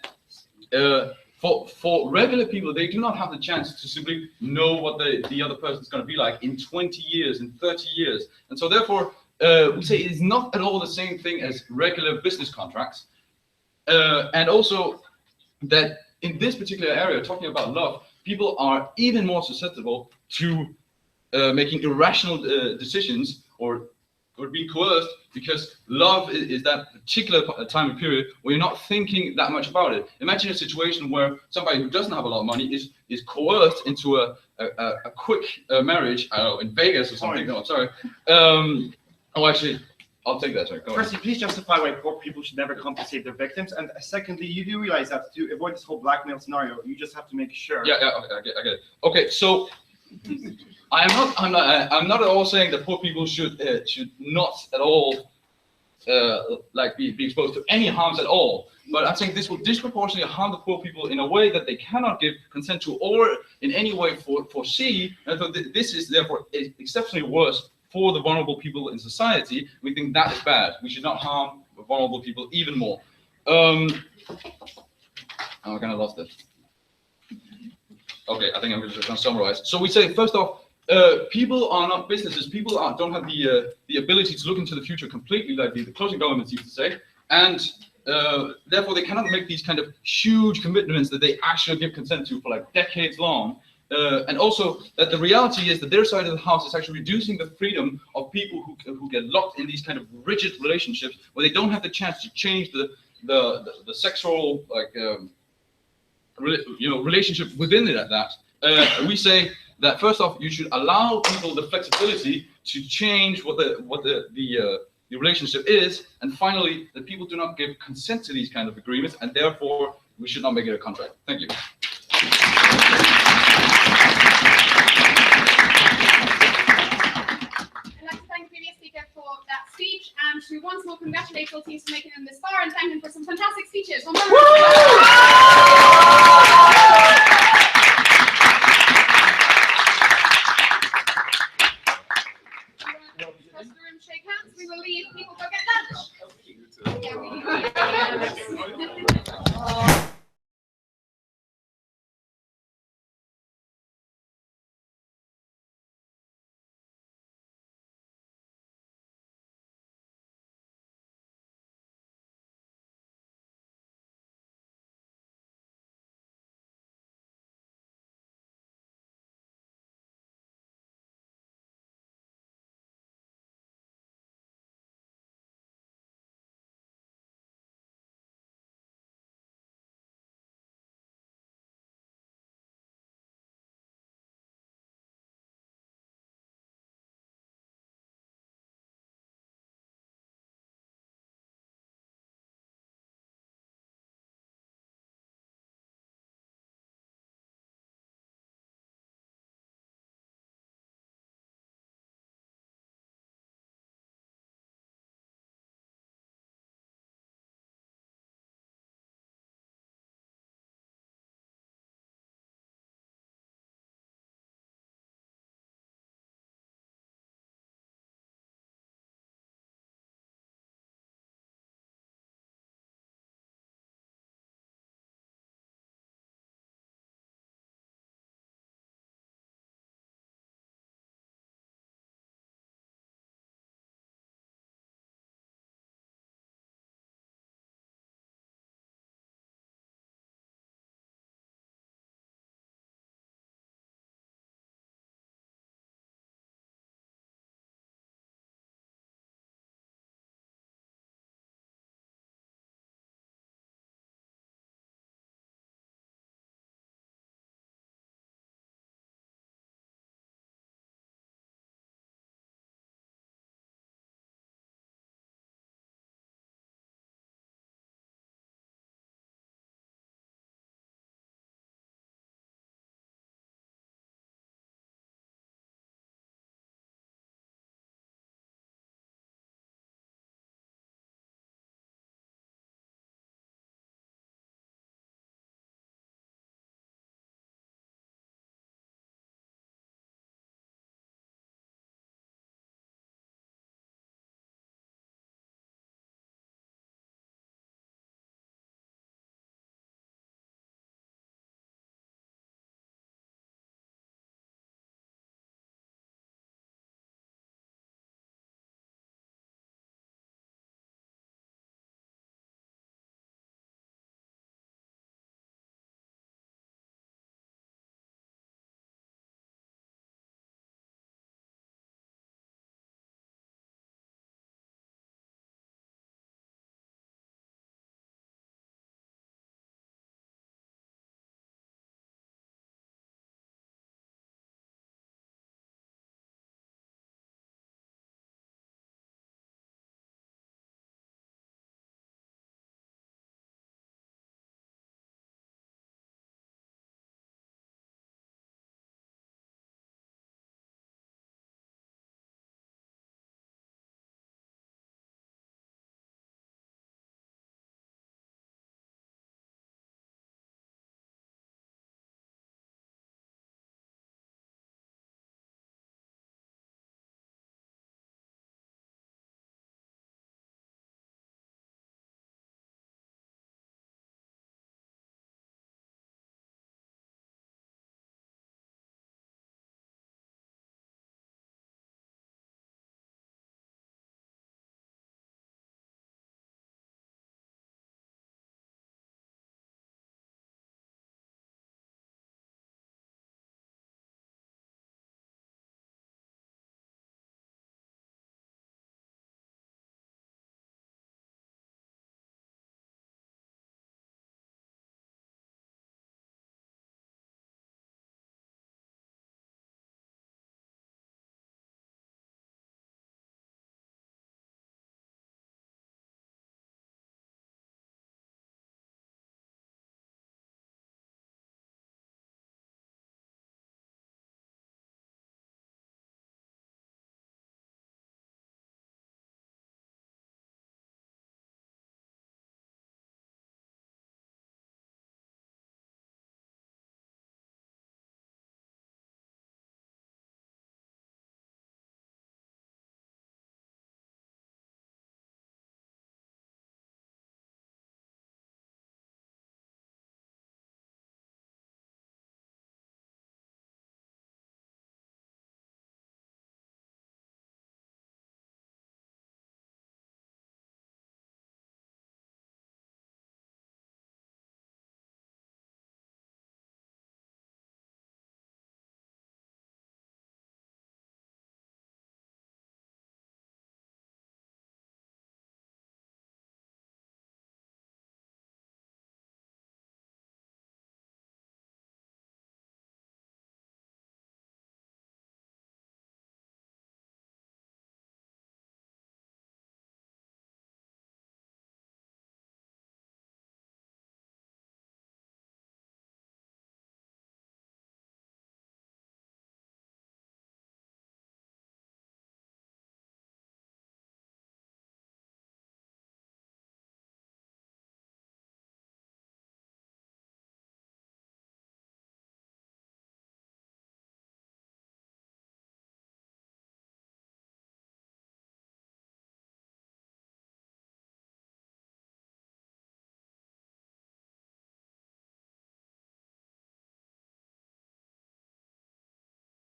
for regular people, they do not have the chance to simply know what the other person is going to be like in 20 years, in 30 years. And so therefore, we say it is not at all the same thing as regular business contracts. And also that in this particular area, talking about love, people are even more susceptible to making irrational decisions or being coerced, because love is that particular time and period where you're not thinking that much about it. Imagine a situation where somebody who doesn't have a lot of money is coerced into a quick marriage, I don't know, in Vegas or something. No, sorry. Oh, actually, I'll take that. Sorry. Go Firstly, please justify why poor people should never compensate their victims. And secondly, you do realize that to avoid this whole blackmail scenario, you just have to make sure. Yeah, okay, I get it. Okay, so I'm not at all saying that poor people should not at all like be exposed to any harms at all. But I'm saying this will disproportionately harm the poor people in a way that they cannot give consent to or in any way foresee. And so this is therefore exceptionally worse for the vulnerable people in society. We think that is bad. We should not harm vulnerable people even more. I kind of lost it. Okay, I think I'm just going to summarize. So we say, first off, people are not businesses. People don't have the ability to look into the future completely, like the closing governments used to say, and therefore they cannot make these kind of huge commitments that they actually give consent to for like decades long. And also that the reality is that their side of the house is actually reducing the freedom of people who get locked in these kind of rigid relationships where they don't have the chance to change the sexual relationship within it. At that, we say that first off, you should allow people the flexibility to change what the relationship is, and finally, that people do not give consent to these kind of agreements, and therefore we should not make it a contract. Thank you. For that speech, and to once more congratulate all teams for making them this far and thank them for some fantastic speeches. Well done.